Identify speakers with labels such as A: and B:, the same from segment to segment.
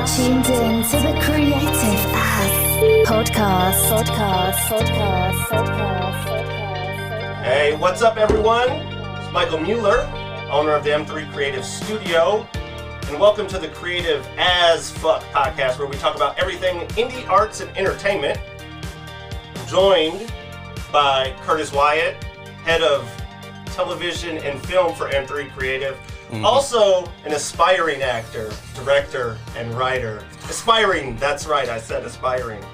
A: are tuned in to the Creative As podcast.
B: Hey, what's up, everyone? It's Michael Mueller, owner of the M3 Creative Studio, and welcome to the Creative As Fuck podcast, where we talk about everything indie arts and entertainment. I'm joined by Curtis Wyatt, head of television and film for M3 Creative. Also an aspiring actor, director, and writer. Aspiring, that's right, I said aspiring.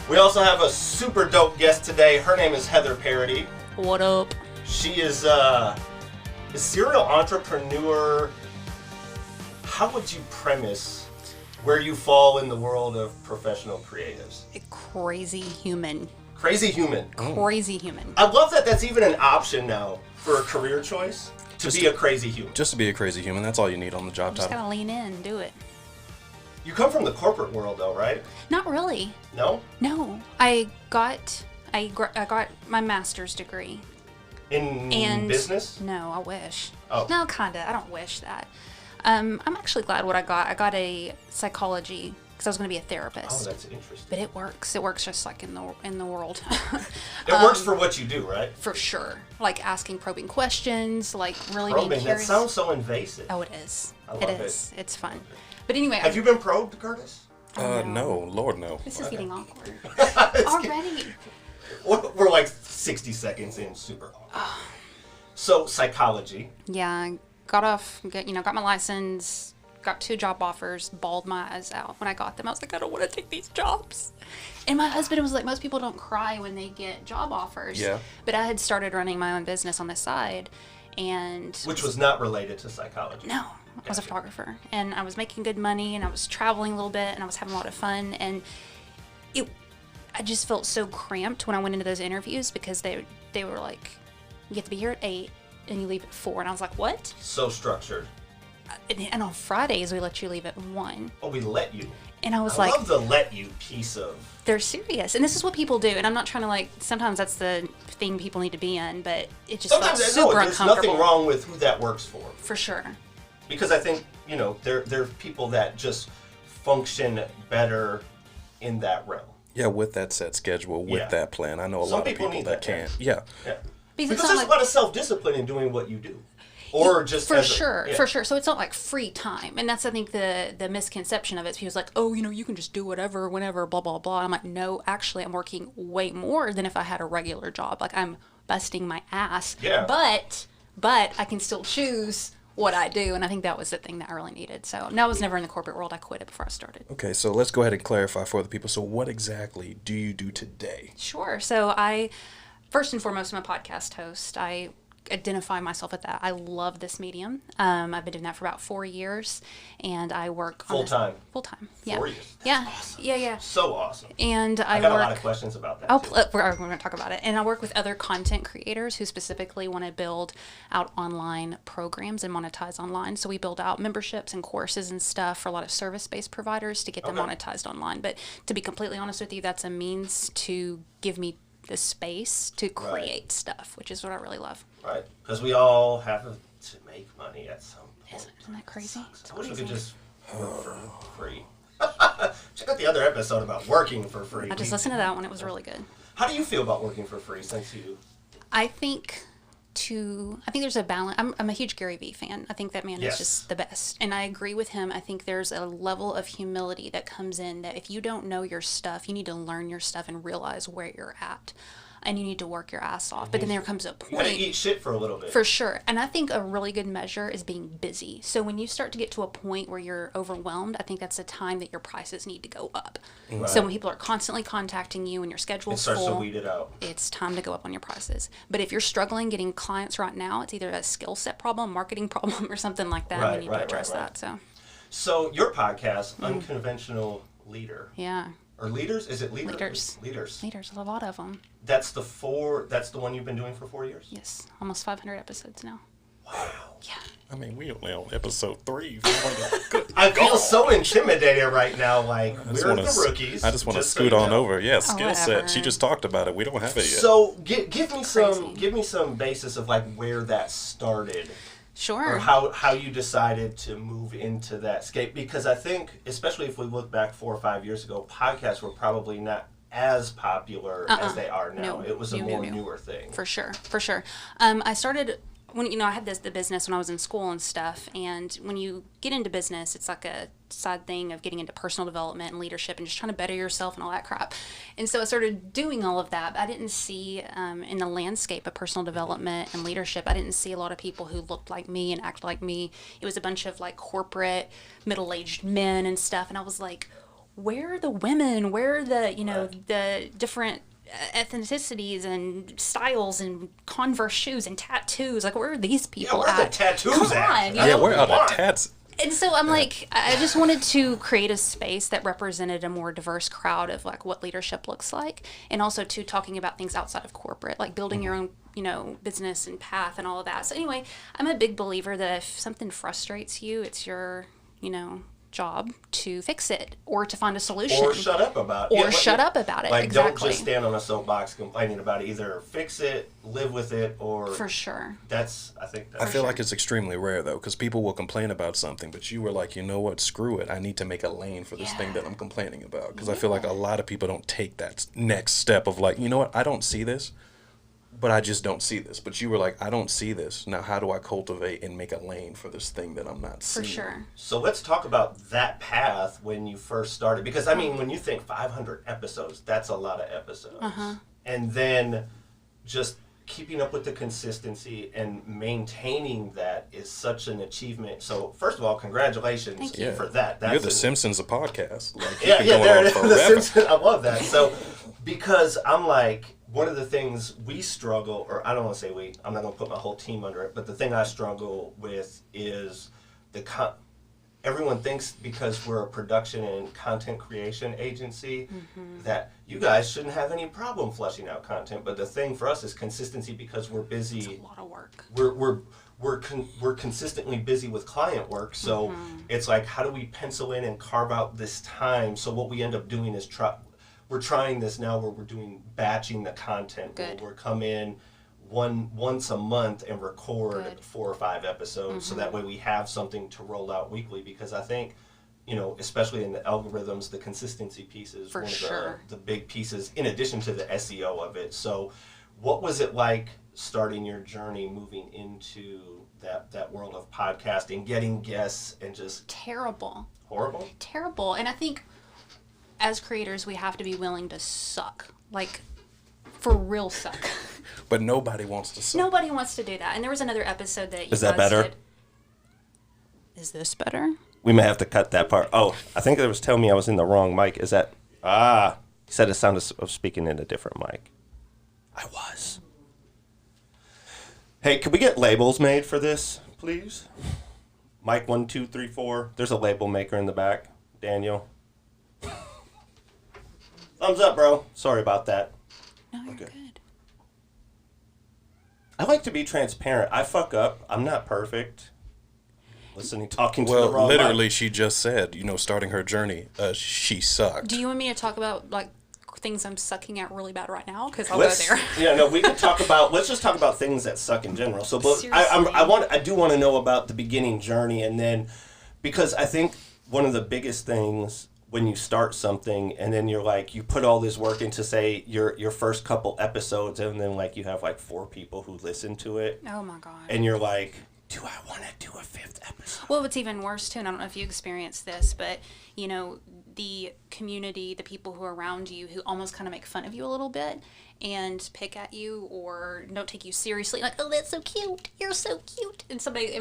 B: We also have a super dope guest today. Her name is Heather Parady.
C: What up?
B: She is a serial entrepreneur. How would you premise where you fall in the world of professional creatives?
C: A crazy human.
B: Crazy human.
C: Crazy human.
B: I love that that's even an option now for a career choice. To be a crazy human.
D: Just to be a crazy human. That's all you need on the job
C: Just
D: title.
C: gotta lean in and do it.
B: You come from the corporate world, though, right?
C: Not really.
B: No?
C: No. I got my master's degree.
B: In business?
C: No, I wish.
B: Oh.
C: No, kinda. I don't wish that. I'm actually glad what I got. I got a psychology because I was going to be a therapist.
B: Oh, that's interesting.
C: But it works. It works just like in the world.
B: It works for what you do, right?
C: For sure. Like asking probing questions, like really
B: Probing,
C: being curious.
B: that sounds so invasive.
C: Oh, it is.
B: I love
C: it is. It's fun. But anyway.
B: Have you been probed, Curtis?
D: No, Lord, no.
C: This is getting awkward.
B: It's
C: Already.
B: We're like 60 seconds in, super awkward. So, psychology.
C: Yeah, I got my license, got 2 job offers, bawled my eyes out when I got them. I was like, I don't want to take these jobs. And my husband was like, most people don't cry when they get job offers.
D: Yeah.
C: But I had started running my own business on the side, and
B: Which was not related to psychology.
C: no, I was a photographer, and I was making good money, and I was traveling a little bit, and I was having a lot of fun, and I just felt so cramped when I went into those interviews because they were like, you have to be here at 8 and you leave at 4, and I was like, what?
B: So structured.
C: And on Fridays we let you leave at 1.
B: Oh, we let you.
C: And I was
B: I
C: like,
B: love the let you piece of...
C: they're serious. And this is what people do. And I'm not trying to sometimes that's the thing people need to be in, but it just felt super
B: there's
C: uncomfortable.
B: nothing wrong with who that works for.
C: For sure.
B: Because I think, there are people that just function better in that realm.
D: Yeah, with that set schedule, with that plan. I know a lot of people
B: need
D: that can't. Yeah.
B: Because there's a lot of self-discipline in doing what you do. Or just
C: for sure. So it's not like free time, and that's I think the misconception of it. People's like, oh, you can just do whatever, whenever, blah blah blah. And I'm like, no, actually, I'm working way more than if I had a regular job. Like I'm busting my ass.
B: Yeah.
C: But I can still choose what I do, and I think that was the thing that I really needed. So no, I was never in the corporate world. I quit it before I started.
D: Okay, so let's go ahead and clarify for the people. So what exactly do you do today?
C: Sure. So I, first and foremost, I'm a podcast host. I identify myself at that. I love this medium. I've been doing that for about 4 years, and I work
B: full-time.
C: Full-time, yeah.
B: 4 years.
C: Yeah,
B: awesome.
C: yeah.
B: So awesome.
C: And
B: I got a lot of questions about that.
C: We're going to talk about it. And I work with other content creators who specifically want to build out online programs and monetize online. So we build out memberships and courses and stuff for a lot of service-based providers to get them monetized online. But to be completely honest with you, that's a means to give me the space to create stuff, which is what I really love.
B: Right, because we all have to make money at some point.
C: Isn't that crazy?
B: I wish we could just work for free. Check out the other episode about working for free.
C: I just listened to that one. It was really good.
B: How do you feel about working for free since you...
C: I think there's a balance. I'm a huge Gary Vee fan. I think that man is just the best. And I agree with him. I think there's a level of humility that comes in that if you don't know your stuff, you need to learn your stuff and realize where you're at. And you need to work your ass off. But then there comes a point.
B: You gotta eat shit for a little bit.
C: For sure. And I think a really good measure is being busy. So when you start to get to a point where you're overwhelmed, I think that's the time that your prices need to go up. Right. So when people are constantly contacting you and your schedule's full,
B: it starts to weed it out.
C: It's time to go up on your prices. But if you're struggling getting clients right now, it's either a skill set problem, marketing problem, or something like that. We need to address that.
B: So your podcast, Unconventional Leader.
C: Yeah.
B: Or Leaders? Is it Leaders?
C: Leaders. A lot of them.
B: That's the one you've been doing for 4 years?
C: Yes. Almost 500 episodes now.
B: Wow.
C: Yeah.
D: I mean, we only on episode 3.
B: I feel so intimidated right now. Like, we're the rookies.
D: I just want to scoot on over. Yeah, skill set. She just talked about it. We don't have it yet.
B: So give me some basis of like where that started.
C: Sure.
B: Or how you decided to move into that scape. Because I think, especially if we look back 4 or 5 years ago, podcasts were probably not as popular as they are now.
C: No.
B: It was a newer thing.
C: For sure. I started when I had the business when I was in school and stuff, and when you get into business, it's like a side thing of getting into personal development and leadership and just trying to better yourself and all that crap. And so I started doing all of that, but I didn't see in the landscape of personal development and leadership, I didn't see a lot of people who looked like me and acted like me. It was a bunch of like corporate middle-aged men and stuff, and I was like, where are the women? Where are the, the different ethnicities and styles and Converse shoes and tattoos? Like, where are these people
B: where are
C: at?
B: the tattoos
C: Come
B: at?
C: on,
D: Yeah, where are the tats?
C: And so I'm like, I just wanted to create a space that represented a more diverse crowd of like what leadership looks like, and also to talking about things outside of corporate, like building your own, business and path and all of that. So anyway, I'm a big believer that if something frustrates you, it's your, job to fix it or to find a solution.
B: Or shut up about it.
C: Shut up about it.
B: Like,
C: exactly.
B: Don't just stand on a soapbox complaining about it. Either fix it, live with it, or...
C: For sure.
D: I feel like it's extremely rare, though, because people will complain about something, but you were like, you know what, screw it. I need to make a lane for this thing that I'm complaining about. Because I feel like a lot of people don't take that next step of like, you know what, I don't see this, but I just don't see this. But you were like, I don't see this. Now, how do I cultivate and make a lane for this thing that I'm not seeing?
C: For sure.
B: So let's talk about that path when you first started. Because, I mean, when you think 500 episodes, that's a lot of episodes. And then just keeping up with the consistency and maintaining that is such an achievement. So, first of all, congratulations for that.
D: You're the Simpsons of podcasts. Like,
B: there it is. The Simpsons. I love that. So, because I'm like, one of the things we struggle, or I don't want to say we, I'm not going to put my whole team under it, but the thing I struggle with is everyone thinks because we're a production and content creation agency that you guys shouldn't have any problem fleshing out content. But the thing for us is consistency, because we're busy.
C: It's a lot of work.
B: We're consistently busy with client work. So it's like, how do we pencil in and carve out this time? So what we end up doing is we're trying this now where we're doing batching the content.
C: Good.
B: Where we're come in once a month and record 4 or 5 episodes, so that way we have something to roll out weekly. Because I think, especially in the algorithms, the consistency piece is one of the big pieces, in addition to the SEO of it. So what was it like starting your journey, moving into that world of podcasting, getting guests, and just...
C: Terrible.
B: Horrible?
C: Terrible. And I think as creators, we have to be willing to suck. Like, for real suck.
D: But nobody wants to suck.
C: Nobody wants to do that. And there was another episode that you
B: Is that better?
C: Is this better?
B: We may have to cut that part. Oh, I think it was telling me I was in the wrong mic. Is that... He said it sounded of speaking in a different mic. I was. Hey, could we get labels made for this, please? Mic 1, 2, 3, 4. There's a label maker in the back. Daniel. Thumbs up, bro. Sorry about that.
C: No, you're good.
B: I like to be transparent. I fuck up. I'm not perfect. Talking to the wrong
D: literally,
B: mic.
D: she just said, starting her journey, she sucked.
C: Do you want me to talk about, like, things I'm sucking at really bad right now? Because I'll go there.
B: Yeah, no, we could talk about, let's just talk about things that suck in general. So, but I do want to know about the beginning journey, and then, because I think one of the biggest things when you start something and then you're like, you put all this work into, say, your first couple episodes, and then like you have like 4 people who listen to it.
C: Oh my God.
B: And you're like, do I want to do a 5th episode?
C: Well, what's even worse too, and I don't know if you experienced this, but the community, the people who are around you, who almost kind of make fun of you a little bit and pick at you or don't take you seriously, like, oh, that's so cute, you're so cute. And somebody,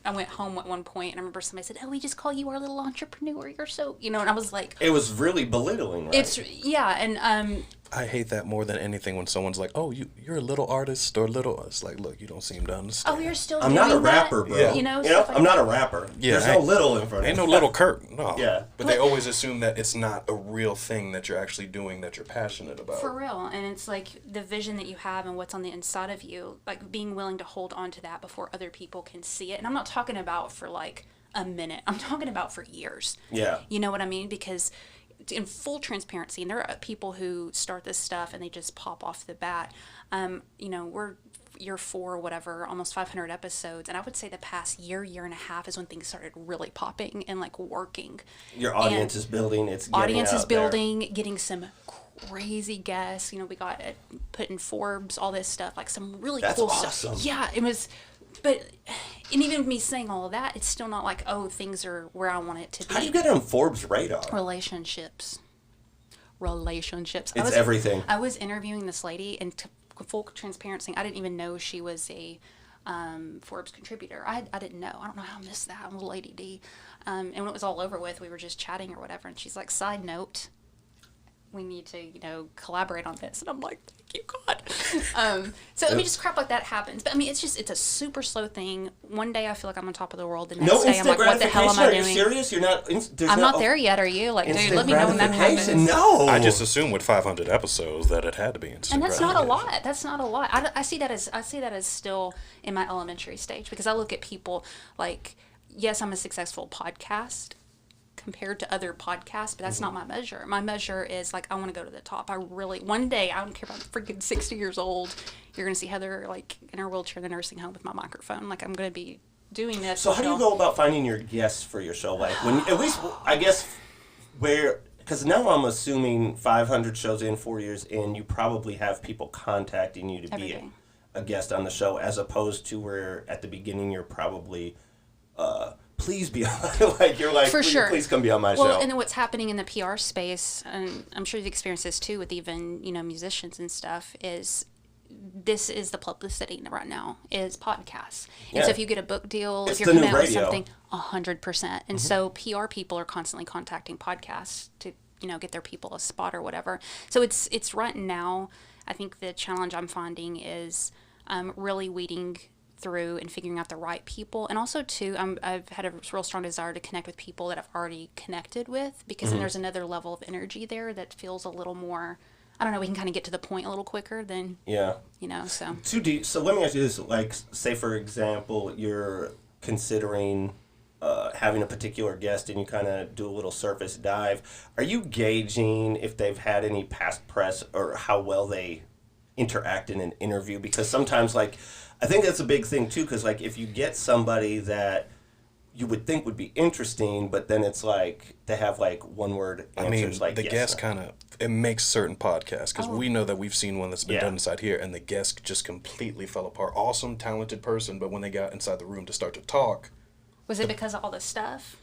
C: I went home at one point and I remember somebody said, oh, we just call you our little entrepreneur, you're so, and I was like,
B: it was really belittling, right?
C: And
D: I hate that more than anything when someone's like, oh, you're a little artist or little. It's like, look, you don't seem to understand.
C: oh, you're still
B: I'm
C: doing
B: not a
C: that?
B: rapper, bro.
C: Yeah.
B: I'm not a rapper.
D: Yeah,
B: There's no little in front of
D: Ain't
B: me.
D: no little Kurt. No.
B: Yeah.
D: But they always assume that it's not a real thing that you're actually doing, that you're passionate about.
C: For real. And it's like the vision that you have and what's on the inside of you, like being willing to hold on to that before other people can see it. And I'm not talking about for like a minute. I'm talking about for years.
B: Yeah.
C: You know what I mean? Because in full transparency, and there are people who start this stuff and they just pop off the bat. We're year 4 or whatever, almost 500 episodes. And I would say the past year and a half is when things started really popping and like working.
B: Your audience is building. It's getting out
C: building, getting some crazy guests. You know, we got put in Forbes, all this stuff, like some really cool
B: awesome.
C: stuff. Yeah, it was. But, and even me saying all of that, it's still not like, oh, things are where I want it to be.
B: How do you get on Forbes Radar?
C: Relationships.
B: It's everything.
C: I was interviewing this lady, and full transparency, I didn't even know she was a Forbes contributor. I didn't know. I don't know how I missed that. I'm a little ADD. And when it was all over with, we were just chatting or whatever, and she's like, side note, we need to, you know, collaborate on this. And I'm like, thank you, God. So I mean, just crap like that happens. But I mean, it's a super slow thing. One day I feel like I'm on top of the world. The next day I'm like, what the hell am I doing?
B: Are you serious? You're not.
C: I'm not there yet. Are you? Like, dude, let me know when that happens.
B: No.
D: I just assumed with 500 episodes that it had to be instant.
C: And that's not a lot. That's not a lot. I see that as still in my elementary stage, because I look at people like, yes, I'm a successful podcast compared to other podcasts, but that's not my measure. My measure is like, I want to go to the top. One day, I don't care if I'm freaking 60 years old, you're going to see Heather like in her wheelchair in the nursing home with my microphone. Like, I'm going to be doing this.
B: So how do you go about finding your guests for your show? Like, when, at least, I guess, because now I'm assuming 500 shows in, 4 years in, you probably have people contacting you to be a guest on the show, as opposed to where at the beginning you're probably, please be on, like, you're like, please come be on my show.
C: Well, and then what's happening in the PR space, and I'm sure you've experienced this too with even, you know, musicians and stuff, is this is the publicity right now, is podcasts. And so if you get a book deal, if you're coming out with something, 100%. And so PR people are constantly contacting podcasts to, you know, get their people a spot or whatever. So it's right now, I think the challenge I'm finding is really weeding through and figuring out the right people. And also too, I've had a real strong desire to connect with people that I've already connected with, because then there's another level of energy there that feels a little more, I don't know, we can kind of get to the point a little quicker than, you know, so.
B: Too deep. So let me ask you this, like, say for example, you're considering having a particular guest and you kind of do a little surface dive. Are you gauging if they've had any past press or how well they interact in an interview? Because sometimes, like, I think that's a big thing too, because like if you get somebody that you would think would be interesting, but then it's like they have like one word answers.
D: I mean,
B: like
D: the guest kind of, it makes certain podcasts, because we know that we've seen one that's been done inside here, and the guest just completely fell apart. Awesome, talented person, but when they got inside the room to start to talk,
C: was it because of all the stuff?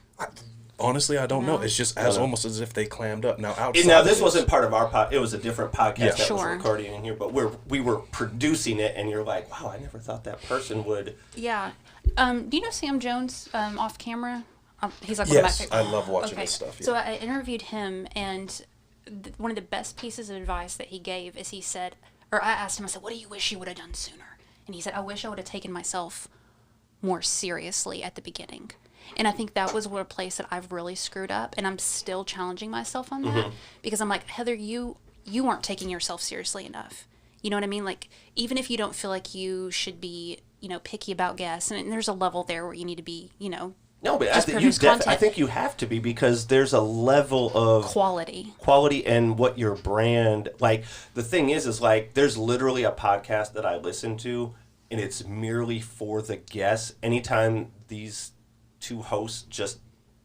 D: Honestly, I don't know. It's just almost as if they clammed up. Now, outside
B: now this wasn't part of our it was a different podcast that was
C: Sure.
B: recording in here, but we were producing it, and you're like, wow, I never thought that person would.
C: Yeah. Do you know Sam Jones off camera? He's like one of my favorite.
D: I love watching his stuff. Yeah.
C: So I interviewed him, and one of the best pieces of advice that he gave is he said, or I asked him, I said, what do you wish you would have done sooner? And he said, I wish I would have taken myself more seriously at the beginning. And I think that was a place that I've really screwed up, and I'm still challenging myself on that, because I'm like, Heather, you aren't taking yourself seriously enough. You know what I mean? Like, even if you don't feel like you should be, you know, picky about guests, and there's a level there where you need to be, you know,
B: no, but I think you have to be, because there's a level of quality and what your brand, like, the thing is like, there's literally a podcast that I listen to, and it's merely for the guests. Anytime these two hosts, just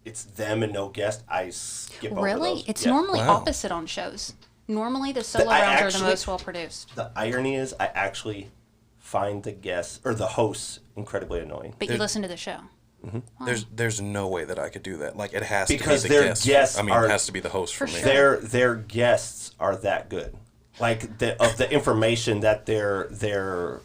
B: it's them and no guest, I skip over those.
C: Really? It's normally opposite on shows. Normally the solo rounds are the most well produced.
B: The irony is I actually find the guests or the hosts incredibly annoying.
C: But you listen to the show.
B: Mm-hmm.
D: There's no way that I could do that. Like, it has to be
B: the guests.
D: I mean, it has to be the host for me.
C: Sure.
B: Their guests are that good. Like, of the information that they're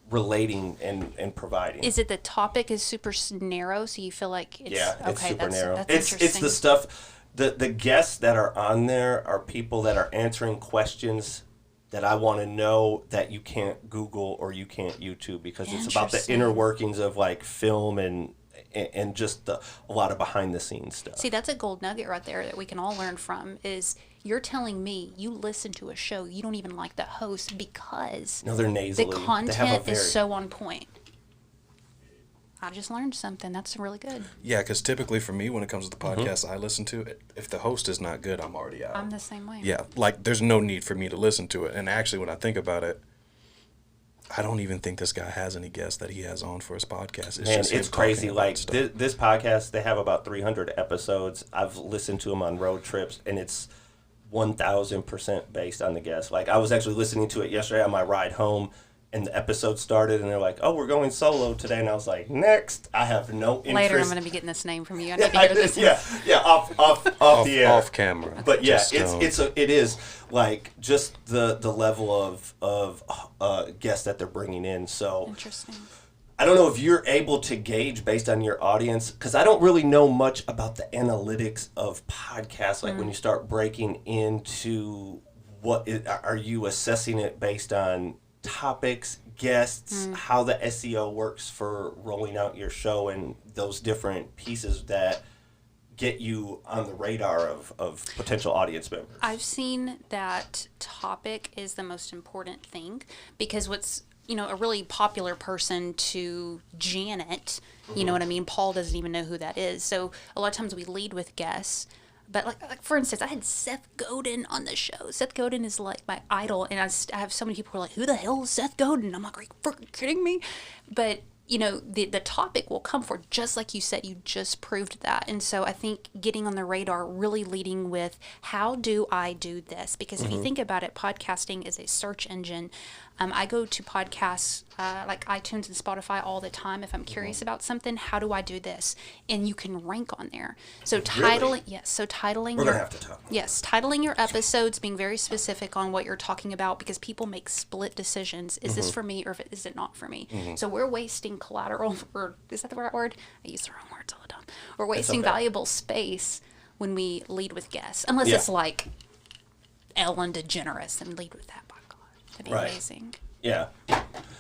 B: relating and providing.
C: Is it the topic is super narrow, so you feel like it's
B: it's super narrow.
C: That's
B: it's the stuff. The guests that are on there are people that are answering questions that I want to know that you can't Google or you can't YouTube, because it's about the inner workings of like film and just a lot of behind the scenes stuff.
C: See, that's a gold nugget right there that we can all learn from. Is you're telling me you listen to a show, you don't even like the host because
B: they're nasally.
C: The content is so on point. I just learned something. That's really good.
D: Yeah, because typically for me, when it comes to the podcast I listen to, if the host is not good, I'm already out.
C: I'm the same way.
D: Yeah, like, there's no need for me to listen to it. And actually, when I think about it, I don't even think this guy has any guests that he has on for his podcast.
B: It's crazy. Like this podcast, they have about 300 episodes. I've listened to them on road trips, and it's 1,000% based on the guest. Like, I was actually listening to it yesterday on my ride home, and the episode started, and they're like, "Oh, we're going solo today," and I was like, "Next." I have no interest.
C: Later, I'm going to be getting this name from you. I need to hear this.
B: Off the air,
D: off camera.
B: But yeah, it is like just the level of guests that they're bringing in. So
C: interesting.
B: I don't know if you're able to gauge based on your audience, because I don't really know much about the analytics of podcasts. Like when you start breaking into are you assessing it based on topics, guests, how the SEO works for rolling out your show, and those different pieces that get you on the radar of potential audience members?
C: I've seen that topic is the most important thing, because what's, a really popular person to Janet, you know what I mean? Paul doesn't even know who that is. So a lot of times we lead with guests. But like for instance, I had Seth Godin on the show. Seth Godin is like my idol, and I have so many people who are like, "Who the hell is Seth Godin?" I'm like, "Are you freaking kidding me?" But the topic will come for, just like you said, you just proved that. And so I think getting on the radar, really leading with, how do I do this? Because if you think about it, podcasting is a search engine. I go to podcasts like iTunes and Spotify all the time. If I'm curious about something, how do I do this? And you can rank on there. So titling, yes. So titling.
B: We're gonna have to talk.
C: Yes, titling your episodes, being very specific on what you're talking about, because people make split decisions. Is this for me, or is it not for me? So we're wasting collateral, or is that the right word? I use the wrong words all the time. We're wasting valuable space when we lead with guests, unless it's like Ellen DeGeneres, and lead with that. That'd be amazing.
B: Yeah.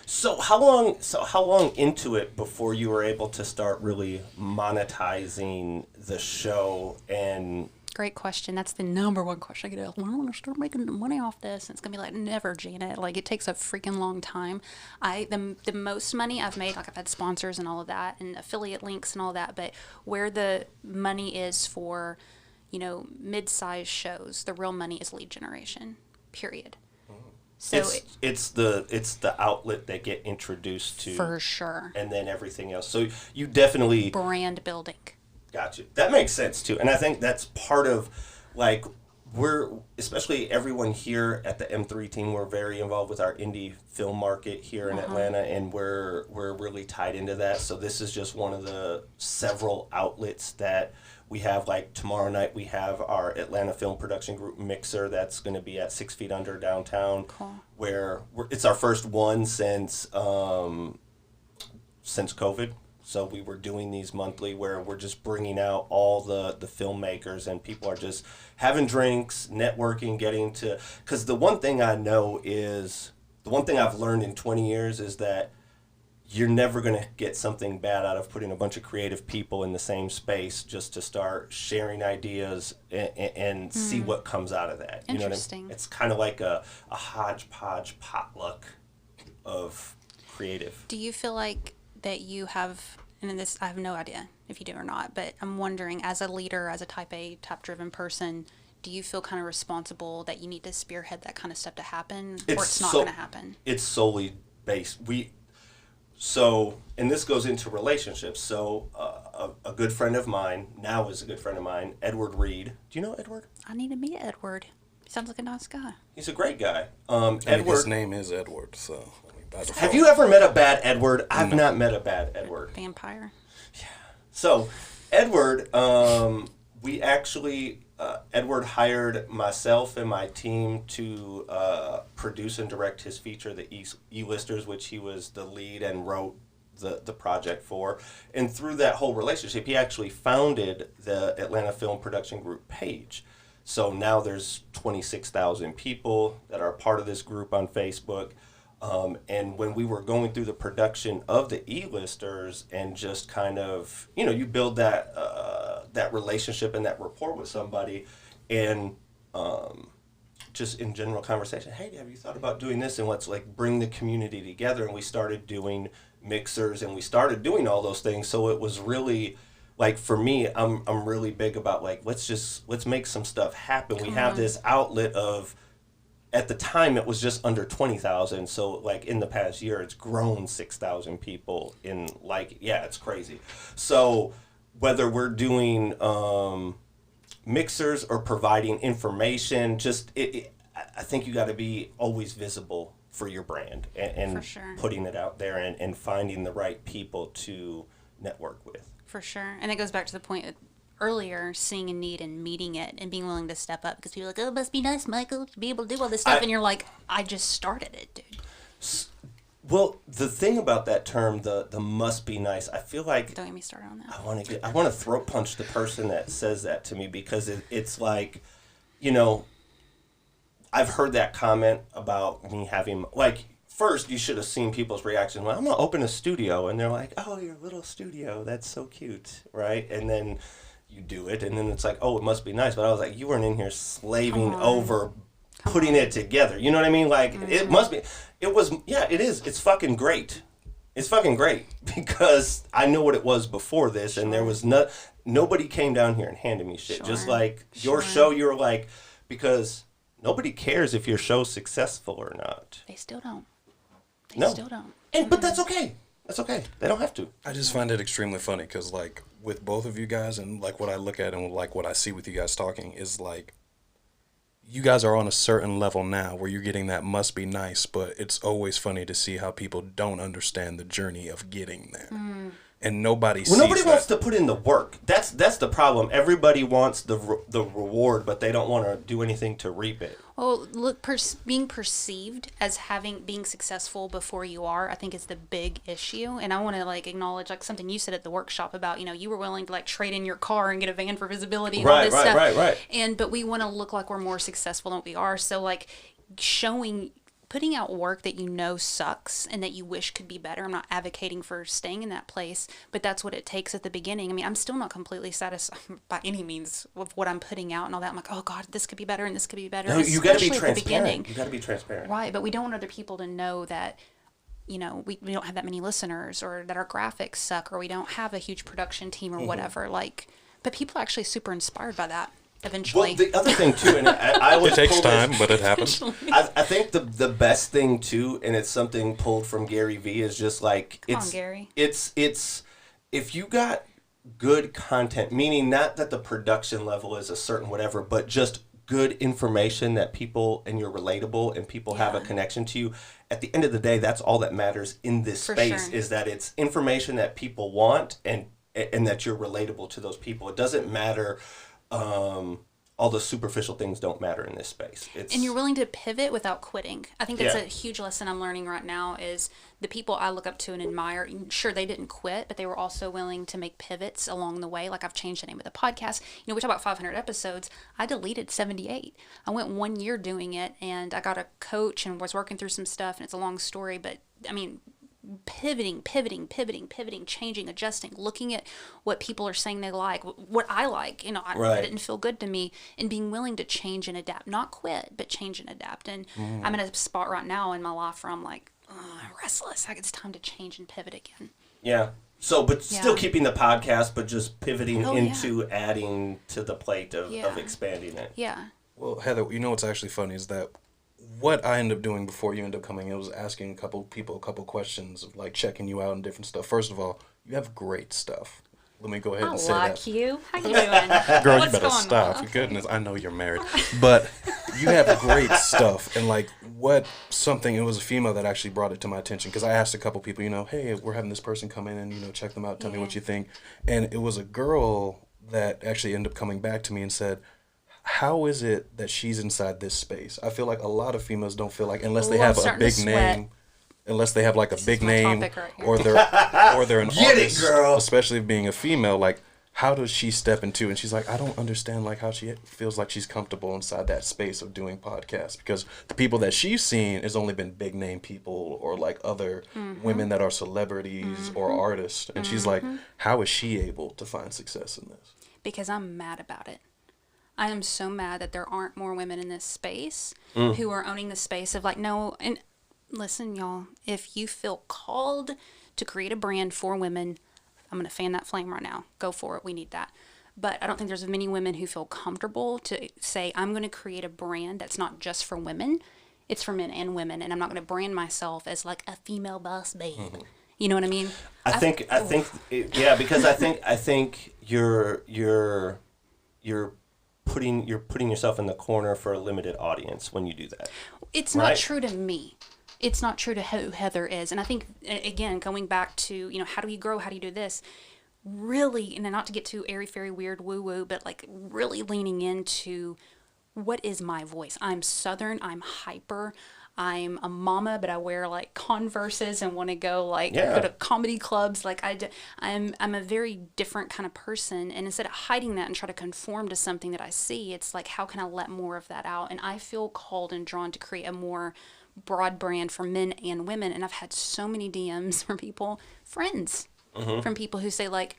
B: So how long into it before you were able to start really monetizing the show? And
C: great question. That's the number one question I get asked. When am I going to start making money off this? And it's going to be like, never, Janet. Like, it takes a freaking long time. The most money I've made, like, I've had sponsors and all of that, and affiliate links and all that, but where the money is for, mid-sized shows, the real money is lead generation, period. So
B: it's the outlet they get introduced to,
C: for sure,
B: and then everything else. So you definitely
C: brand building.
B: Got you. That makes sense too, and I think that's part of, like, we're, especially everyone here at the M3 team, we're very involved with our indie film market here in Atlanta, and we're really tied into that. So this is just one of the several outlets that we have. Like tomorrow night, we have our Atlanta Film Production Group mixer that's going to be at 6 Feet Under downtown, where it's our first one since COVID. So we were doing these monthly, where we're just bringing out all the filmmakers, and people are just having drinks, networking, getting to, because the one thing I've learned in 20 years is that you're never going to get something bad out of putting a bunch of creative people in the same space just to start sharing ideas and see what comes out of that. You know what I mean? It's kind of like a hodgepodge potluck of creative.
C: Do you feel like that you have, and in this, I have no idea if you do or not, but I'm wondering, as a leader, as a type A, type-driven person, do you feel kind of responsible that you need to spearhead that kind of stuff to happen, or it's not going to happen? It's
B: solely based. So, and this goes into relationships. So, a good friend of mine, now is a good friend of mine, Edward Reed. Do you know Edward?
C: I need to meet Edward. He sounds like a nice guy.
B: He's a great guy.
D: Edward, his name is Edward, so...
B: Have you ever met a bad Edward? I've not met a bad Edward.
C: Vampire.
B: Yeah. So, Edward, we actually, Edward hired myself and my team to produce and direct his feature, the E-Listers, which he was the lead and wrote the project for. And through that whole relationship, he actually founded the Atlanta Film Production Group page. So now there's 26,000 people that are part of this group on Facebook. And when we were going through the production of the E-Listers, and just kind of, you build that relationship and that rapport with somebody, and just in general conversation, hey, have you thought about doing this? And let's bring the community together. And we started doing mixers, and we started doing all those things. So it was really, for me, I'm really big about let's make some stuff happen. We have this outlet of at the time it was just under 20,000. So like in the past year, it's grown 6,000 people in like, yeah, it's crazy. So whether we're doing mixers or providing information, just I think you got to be always visible for your brand and
C: For sure.
B: putting it out there and finding the right people to network with.
C: For sure. And it goes back to the point earlier, seeing a need and meeting it and being willing to step up, because people are like, oh, it must be nice, Michael, to be able to do all this stuff. And you're like, I just started it, dude.
B: Well, the thing about that term, the must be nice, I feel like
C: Don't get me started on that.
B: I want to throat punch the person that says that to me, because it's like, you know, I've heard that comment about me having, like, first you should have seen people's reaction. Well, I'm going to open a studio, and they're like, oh, your little studio, that's so cute, right? And then you do it, and then it's like, oh, it must be nice. But I was like, you weren't in here slaving over putting it together. You know what I mean? Like, it must be, it was, yeah, it is. It's fucking great. It's fucking great, because I know what it was before this, and there was nobody came down here and handed me shit. Just like your show, you were like, because nobody cares if your show's successful or not.
C: They still don't.
B: No.
C: Still don't.
B: But that's okay. That's okay. They don't have to.
D: I just find it extremely funny because, like, with both of you guys and, like, what I look at and, like, what I see with you guys talking is, like, you guys are on a certain level now where you're getting that must be nice, but it's always funny to see how people don't understand the journey of getting there. And nobody sees
B: nobody
D: that.
B: wants to put in the work. That's the problem. Everybody wants the reward, but they don't want to do anything to reap it.
C: Well, look, being perceived as being successful before you are, I think is the big issue. And I want to like acknowledge like something you said at the workshop about, you know, you were willing to like trade in your car and get a van for visibility and all this stuff. Right. But we want to look like we're more successful than we are. So like putting out work that you know sucks and that you wish could be better. I'm not advocating for staying in that place, but that's what it takes at the beginning. I mean, I'm still not completely satisfied by any means with what I'm putting out and all that. I'm like, oh God, this could be better and this could be better.
B: No, you got to be transparent. You got to be transparent.
C: Right, but we don't want other people to know that, you know, we don't have that many listeners, or that our graphics suck, or we don't have a huge production team or whatever. Like, but people are actually super inspired by that. Eventually.
B: Well, the other thing too, and I always
D: it takes time, but it happens.
B: I think the best thing too, and it's something pulled from Gary Vee, is just like
C: Come on, Gary.
B: It's if you got good content, meaning not that the production level is a certain whatever, but just good information that people, and you're relatable and people have a connection to you. At the end of the day, that's all that matters in this space, is that it's information that people want and that you're relatable to those people. It doesn't matter. All the superficial things don't matter in this space. And
C: you're willing to pivot without quitting. I think that's a huge lesson I'm learning right now, is the people I look up to and admire, sure, they didn't quit, but they were also willing to make pivots along the way. Like, I've changed the name of the podcast. You know, we talk about 500 episodes. I deleted 78. I went 1 year doing it, and I got a coach and was working through some stuff, and it's a long story, but I mean, pivoting, changing, adjusting, looking at what people are saying they like, what I like, you know, that didn't feel good to me, and being willing to change and adapt, not quit, but change and adapt. And I'm in a spot right now in my life where I'm like, I'm restless. Like, it's time to change and pivot again.
B: Yeah. So, but still keeping the podcast, but just pivoting into adding to the plate of expanding it.
C: Yeah.
D: Well, Heather, you know what's actually funny is that what I ended up doing before you ended up coming, I was asking a couple people a couple questions, of like checking you out and different stuff. First of all, you have great stuff. Let me go ahead and say that.
C: I like you. How you doing?
D: Girl, you better stop. For goodness, I know you're married. But you have great stuff. And like, it was a female that actually brought it to my attention, because I asked a couple people, you know, hey, we're having this person come in and, you know, check them out, tell me what you think. And it was a girl that actually ended up coming back to me and said, how is it that she's inside this space? I feel like a lot of females don't feel like, unless they have a big name, or they're an artist, especially being a female, like, how does she step into? And she's like, I don't understand like how she feels like she's comfortable inside that space of doing podcasts, because the people that she's seen has only been big name people or like other women that are celebrities or artists. And she's like, how is she able to find success in this?
C: Because I'm mad about it. I am so mad that there aren't more women in this space who are owning the space of like, no. And listen, y'all, if you feel called to create a brand for women, I'm going to fan that flame right now. Go for it. We need that. But I don't think there's many women who feel comfortable to say, I'm going to create a brand that's not just for women, It's for men and women, and I'm not going to brand myself as like a female boss babe. You know what I mean?
B: I think because I think you're putting yourself in the corner for a limited audience when you do that.
C: It's not true to me. It's not true to who Heather is. And I think, again, going back to, how do you grow? How do you do this? Really, and not to get too airy-fairy, weird, woo-woo, but like really leaning into what is my voice? I'm Southern. I'm hyper. I'm a mama, but I wear like Converses and want to go go to comedy clubs. Like I'm a very different kind of person. And instead of hiding that and try to conform to something that I see, it's like, how can I let more of that out? And I feel called and drawn to create a more broad brand for men and women. And I've had so many DMs from people, friends, from people who say like,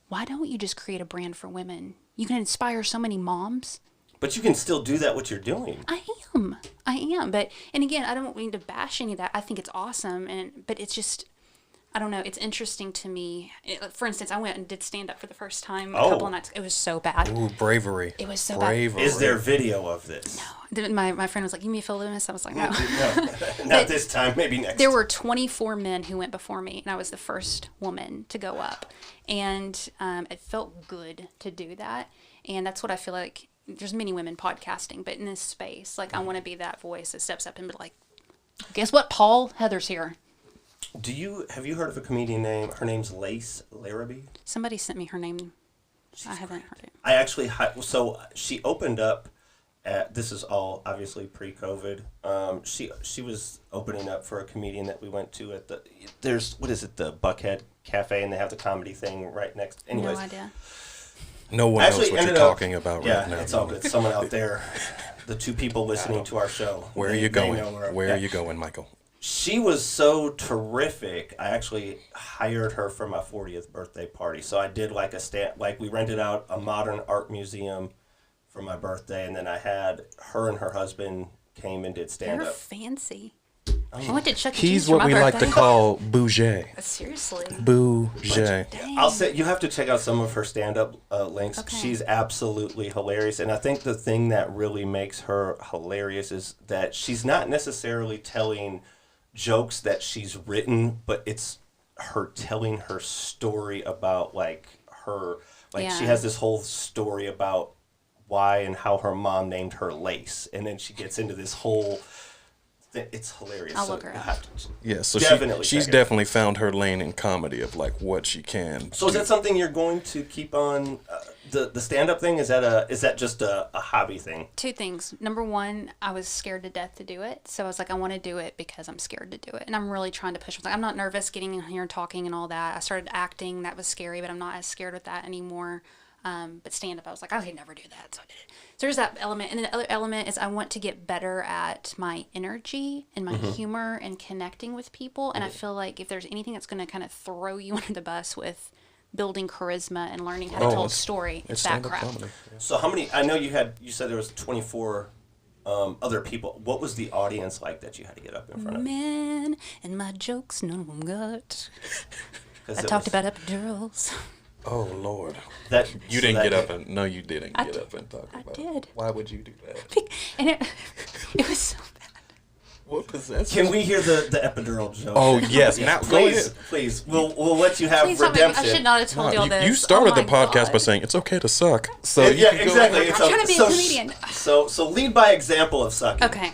C: why don't you just create a brand for women? You can inspire so many moms.
B: But you can still do that, what you're doing.
C: I am. But, and again, I don't mean to bash any of that. I think it's awesome. But it's just, I don't know. It's interesting to me. For instance, I went and did stand up for the first time a couple of nights. It was so bad.
D: Ooh, bravery.
C: It was so bad.
B: Is there video of this?
C: No. My friend was like, you mean Phil Loomis? I was like, no.
B: Not this time. Maybe next.
C: There were 24 men who went before me, and I was the first woman to go up. And it felt good to do that. And that's what I feel like. There's many women podcasting, but in this space, like I want to be that voice that steps up and be like, guess what, Paul? Heather's here.
B: Have you heard of a comedian named, her name's Lace Larrabee?
C: Somebody sent me her name. I haven't heard it.
B: I actually, so she opened up this is all obviously pre-COVID. She was opening up for a comedian that we went to at the the Buckhead Cafe, and they have the comedy thing right next. Anyways.
C: No idea.
D: No one knows what you're talking about right now.
B: Yeah, it's all good. Someone out there, the two people listening to our show.
D: Where are you going? Where are you going, Michael?
B: She was so terrific. I actually hired her for my 40th birthday party. So I did like we rented out a modern art museum for my birthday, and then I had her and her husband came and did stand-up.
C: You're fancy. I went to Chuck E. Cheese
D: He's
C: for
D: what
C: my
D: we
C: birthday.
D: like to call bougie.
C: Seriously.
D: Bougie.
B: I'll say you have to check out some of her stand-up links.
C: Okay.
B: She's absolutely hilarious, and I think the thing that really makes her hilarious is that she's not necessarily telling jokes that she's written, but it's her telling her story about she has this whole story about why and how her mom named her Lace, and then she gets into this whole. It's hilarious.
C: I'll look her up.
D: So she's
B: check
D: definitely found her lane in comedy of like what she can.
B: So is that something you're going to keep on the stand-up thing? Is that just a hobby thing?
C: Two things. Number one, I was scared to death to do it, so I was like, I want to do it because I'm scared to do it, and I'm really trying to push. I'm not nervous getting in here and talking and all that. I started acting. That was scary, but I'm not as scared with that anymore. But stand-up, I was like, I could never do that, so I did it. So there's that element. And then the other element is I want to get better at my energy and my humor and connecting with people. And I feel like if there's anything that's going to kind of throw you under the bus with building charisma and learning how to tell a story, it's that crap.
D: Comedy. Yeah.
B: So how many, I know you said there was 24 other people. What was the audience like that you had to get up in front of?
C: Men and my jokes, none of them got. I talked about epidurals.
D: Oh Lord!
B: You
D: didn't get up and you didn't get up and talk about it.
C: I did.
D: Why would you do that?
C: And it was so bad.
D: What possessed?
B: Can we hear the epidural joke?
D: Oh yes, now go ahead.
B: Please. We'll let you have redemption.
C: I should not have told you all this.
D: You started the podcast
C: God.
D: by saying it's okay to suck. So
B: yeah, exactly.
C: I'm trying to be a comedian.
B: So lead by example of sucking.
C: Okay.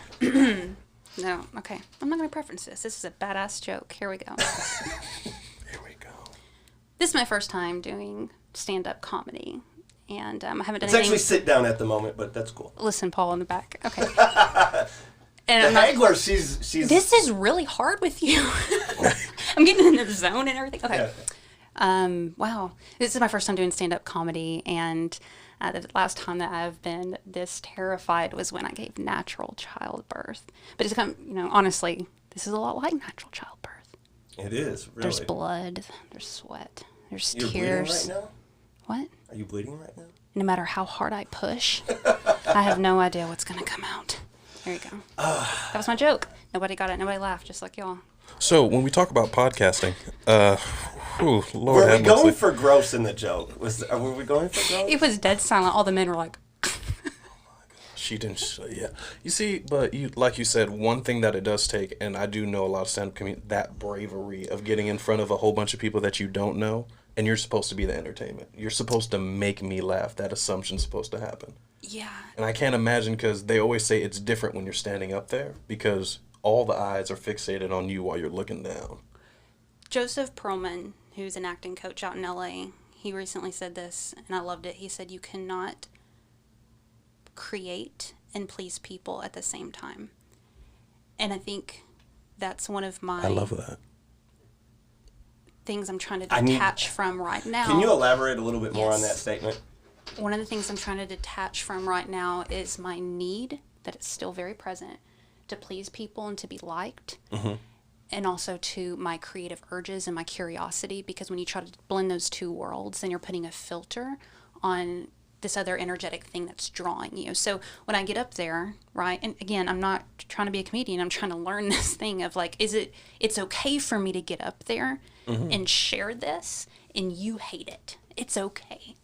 C: No. Okay. I'm not going to preference this. This is a badass joke. Here we go. This is my first time doing stand-up comedy, and I haven't done anything.
B: It's actually sit down at the moment, but that's cool.
C: Listen, Paul, in the back. Okay.
B: And the haggler, she's.
C: This is really hard with you. I'm getting in the zone and everything. Okay. Yeah. Wow. This is my first time doing stand-up comedy, and the last time that I've been this terrified was when I gave natural childbirth. But it's kind of, honestly, this is a lot like natural childbirth.
B: It is, really.
C: There's blood, there's sweat, there's
B: You're
C: tears.
B: Bleeding right now?
C: What?
B: Are you bleeding right now?
C: No matter how hard I push, I have no idea what's going to come out. There you go. That was my joke. Nobody got it. Nobody laughed, just like y'all.
D: So when we talk about podcasting, Lord,
B: were we going for gross in the joke? Were we going for gross?
C: It was dead silent. All the men were like...
D: She didn't. Yeah. You see, but like you said, one thing that it does take, and I do know a lot of stand-up comedians, that bravery of getting in front of a whole bunch of people that you don't know, and you're supposed to be the entertainment. You're supposed to make me laugh. That assumption's supposed to happen.
C: Yeah.
D: And I can't imagine, because they always say it's different when you're standing up there, because all the eyes are fixated on you while you're looking down.
C: Joseph Perlman, who's an acting coach out in LA, he recently said this, and I loved it. He said, you cannot create and please people at the same time. And I think that's one of my...
D: I love that.
C: ...things I'm trying to detach from right now.
B: Can you elaborate a little bit more on that statement?
C: One of the things I'm trying to detach from right now is my need, that it's still very present, to please people and to be liked. Mm-hmm. And also to my creative urges and my curiosity, because when you try to blend those two worlds, then you're putting a filter on this other energetic thing that's drawing you. So when I get up there, right, and again, I'm not trying to be a comedian, I'm trying to learn this thing of like, it's okay for me to get up there and share this, and you hate it. It's okay.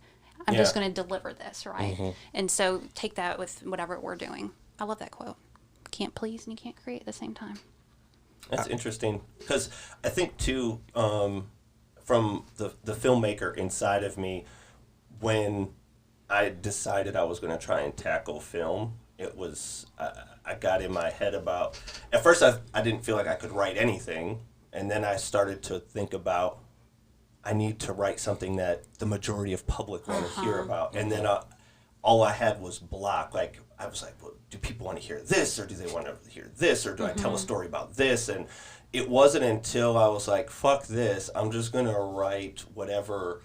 C: I'm just going to deliver this, right? Mm-hmm. And so take that with whatever we're doing. I love that quote. Can't please and you can't create at the same time.
B: That's interesting, because I think too, from the filmmaker inside of me, when I decided I was going to try and tackle film, it was, I got in my head about, at first I didn't feel like I could write anything, and then I started to think about, I need to write something that the majority of public want to hear about, and then all I had was block. Like, I was like, well, do people want to hear this, or do they want to hear this, or do I tell a story about this? And it wasn't until I was like, fuck this, I'm just going to write whatever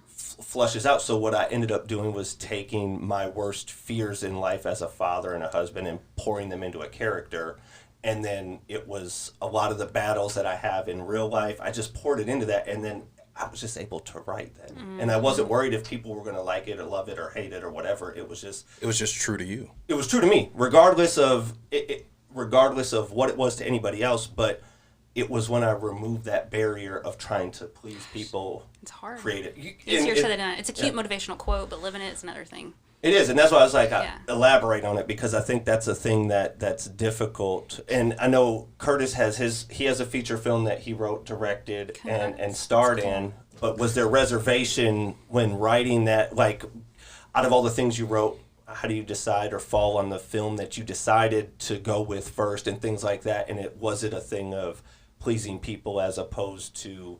B: flushes out. So what I ended up doing was taking my worst fears in life as a father and a husband and pouring them into a character. And then it was a lot of the battles that I have in real life, I just poured it into that, and then I was just able to write then. Mm-hmm. And I wasn't worried if people were going to like it or love it or hate it or whatever. It was just
D: true to you.
B: It was true to me, regardless of what it was to anybody else. But it was when I removed that barrier of trying to please people.
C: It's hard.
B: Create it.
C: Easier said than done. It's a cute motivational quote, but living it is another thing.
B: It is, and that's why I was like, elaborate on it, because I think that's a thing that's difficult. And I know Curtis has a feature film that he wrote, directed, and starred in. But was there reservation when writing that? Like, out of all the things you wrote, how do you decide or fall on the film that you decided to go with first and things like that? And was it a thing of pleasing people as opposed to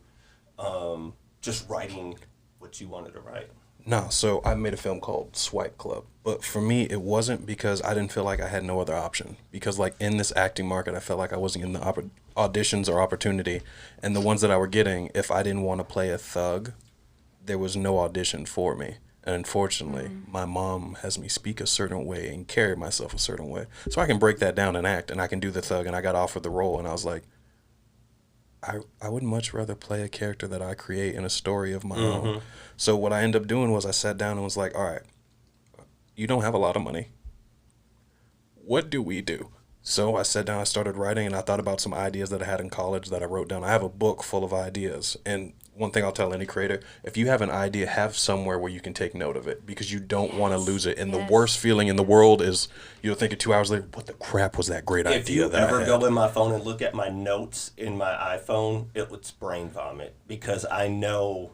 B: just writing what you wanted to write?
D: No, so I made a film called Swipe Club. But for me, it wasn't because I didn't feel like I had no other option. Because, like, in this acting market, I felt like I wasn't getting the auditions or opportunity. And the ones that I were getting, if I didn't want to play a thug, there was no audition for me. And unfortunately, my mom has me speak a certain way and carry myself a certain way. So I can break that down and act, and I can do the thug, and I got offered the role. And I was like, I would much rather play a character that I create in a story of my own. So what I ended up doing was I sat down and was like, all right, you don't have a lot of money. What do we do? So I sat down, I started writing, and I thought about some ideas that I had in college that I wrote down. I have a book full of ideas. And one thing I'll tell any creator, if you have an idea, have somewhere where you can take note of it, because you don't want to lose it. And the worst feeling in the world is you'll think it 2 hours later, what the crap was that great idea?
B: If you ever go in my phone and look at my notes in my iPhone, it's brain vomit, because I know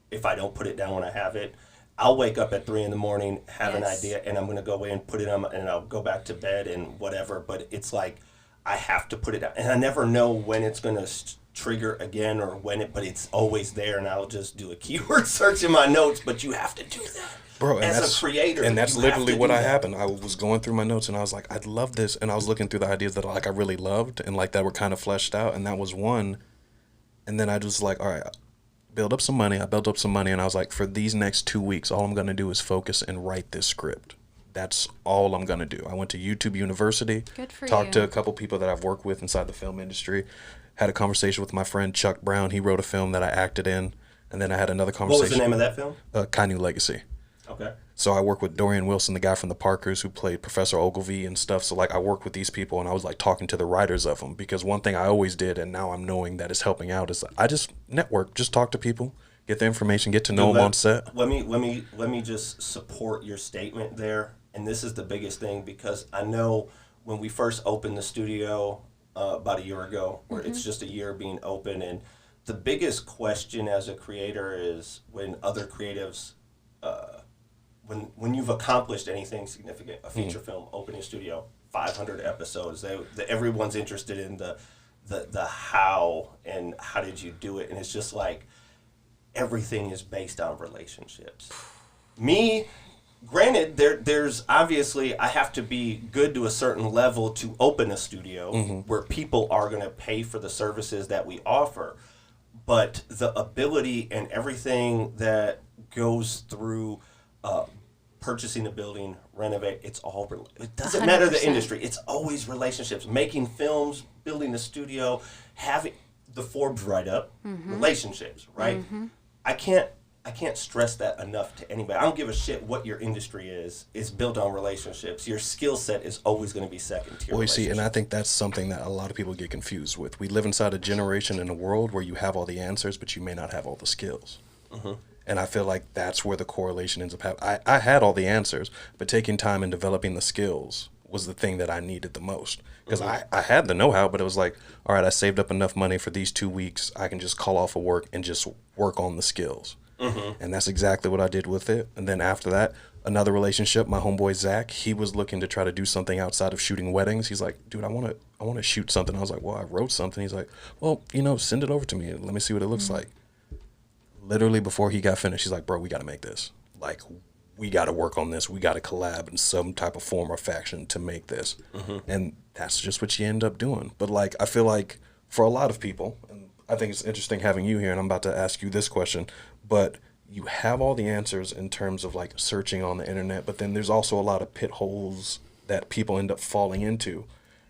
B: if I don't put it down when I have it, I'll wake up at 3 a.m, have an idea, and I'm going to go in, put it on, and I'll go back to bed and whatever. But it's like, I have to put it down. And I never know when it's going to trigger again or but it's always there, and I'll just do a keyword search in my notes. But you have to do that.
D: Bro,
B: as a creator.
D: And that's literally what happened. I was going through my notes, and I was like, I'd love this. And I was looking through the ideas that I really loved and like that were kind of fleshed out. And that was one. And then I was like, all right, build up some money. I built up some money, and I was like, for these next 2 weeks, all I'm going to do is focus and write this script. That's all I'm going to do. I went to YouTube University, talked to a couple people that I've worked with inside the film industry, had a conversation with my friend Chuck Brown. He wrote a film that I acted in, and then I had another conversation.
B: What was the name of that film?
D: Kainu Legacy.
B: Okay.
D: So I worked with Dorian Wilson, the guy from the Parkers who played Professor Ogilvy and stuff. So like I worked with these people, and I was like talking to the writers of them, because one thing I always did, and now I'm knowing that is helping out, is I just network, just talk to people, get the information, get to know them on set.
B: Let me just support your statement there. and this is the biggest thing, because I know when we first opened the studio about a year ago, where it's just a year being open, and the biggest question as a creator is when other creatives, when you've accomplished anything significant, a feature film, opening a studio, 500 episodes, everyone's interested in the how and how did you do it, and it's just like everything is based on relationships. Me, granted, there's obviously, I have to be good to a certain level to open a studio where people are going to pay for the services that we offer, but the ability and everything that goes through purchasing a building, renovate, it doesn't 100%. Matter the industry, it's always relationships. Making films, building a studio, having the Forbes write-up, relationships, right? I can't stress that enough to anybody. I don't give a shit what your industry is. It's built on relationships. Your skill set is always going to be second tier.
D: Well, you see, and I think that's something that a lot of people get confused with. We live inside a generation in a world where you have all the answers, but you may not have all the skills. And I feel like that's where the correlation ends up happening. I had all the answers, but taking time and developing the skills was the thing that I needed the most. Because I had the know-how, but it was like, all right, I saved up enough money for these 2 weeks. I can just call off of work and just work on the skills. And that's exactly what I did with it. And then after that, another relationship, my homeboy Zach, he was looking to try to do something outside of shooting weddings. He's like, dude, I want to shoot something. I was like, well, I wrote something. He's like, well, send it over to me. Let me see what it looks like. Literally before he got finished, he's like, bro, we got to make this. Like, we got to work on this. We got to collab in some type of form or faction to make this. And that's just what you end up doing. But like, I feel like for a lot of people, and I think it's interesting having you here, and I'm about to ask you this question, but you have all the answers in terms of like searching on the internet, but then there's also a lot of pit holes that people end up falling into.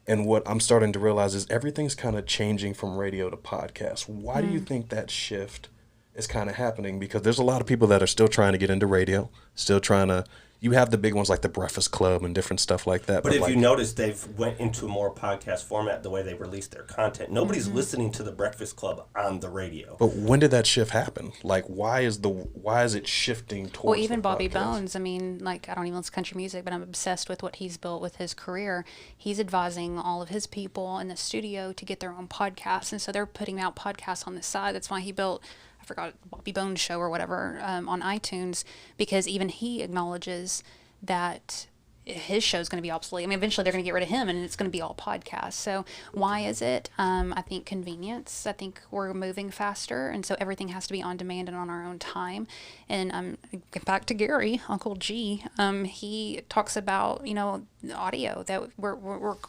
D: And what I'm starting to realize is everything's kind of changing from radio to podcast. Why do you think that shift is kind of happening? Because there's a lot of people that are still trying to get into radio, still trying to, you have the big ones like the Breakfast Club and different stuff like that.
B: But if you notice, they've went into a more podcast format the way they release their content. Nobody's listening to the Breakfast Club on the radio.
D: But when did that shift happen? Like, why is it shifting towards?
C: Well, even Bobby Bones. I mean, like, I don't even listen to country music, but I'm obsessed with what he's built with his career. He's advising all of his people in the studio to get their own podcasts, and so they're putting out podcasts on the side. That's why he built, I forgot, Bobby Bones Show or whatever on iTunes, because even he acknowledges that his show is going to be obsolete. I mean, eventually they're going to get rid of him and it's going to be all podcasts. So why is it? I think convenience. I think we're moving faster, and so everything has to be on demand and on our own time. And back to Gary, Uncle G, he talks about, audio, that we're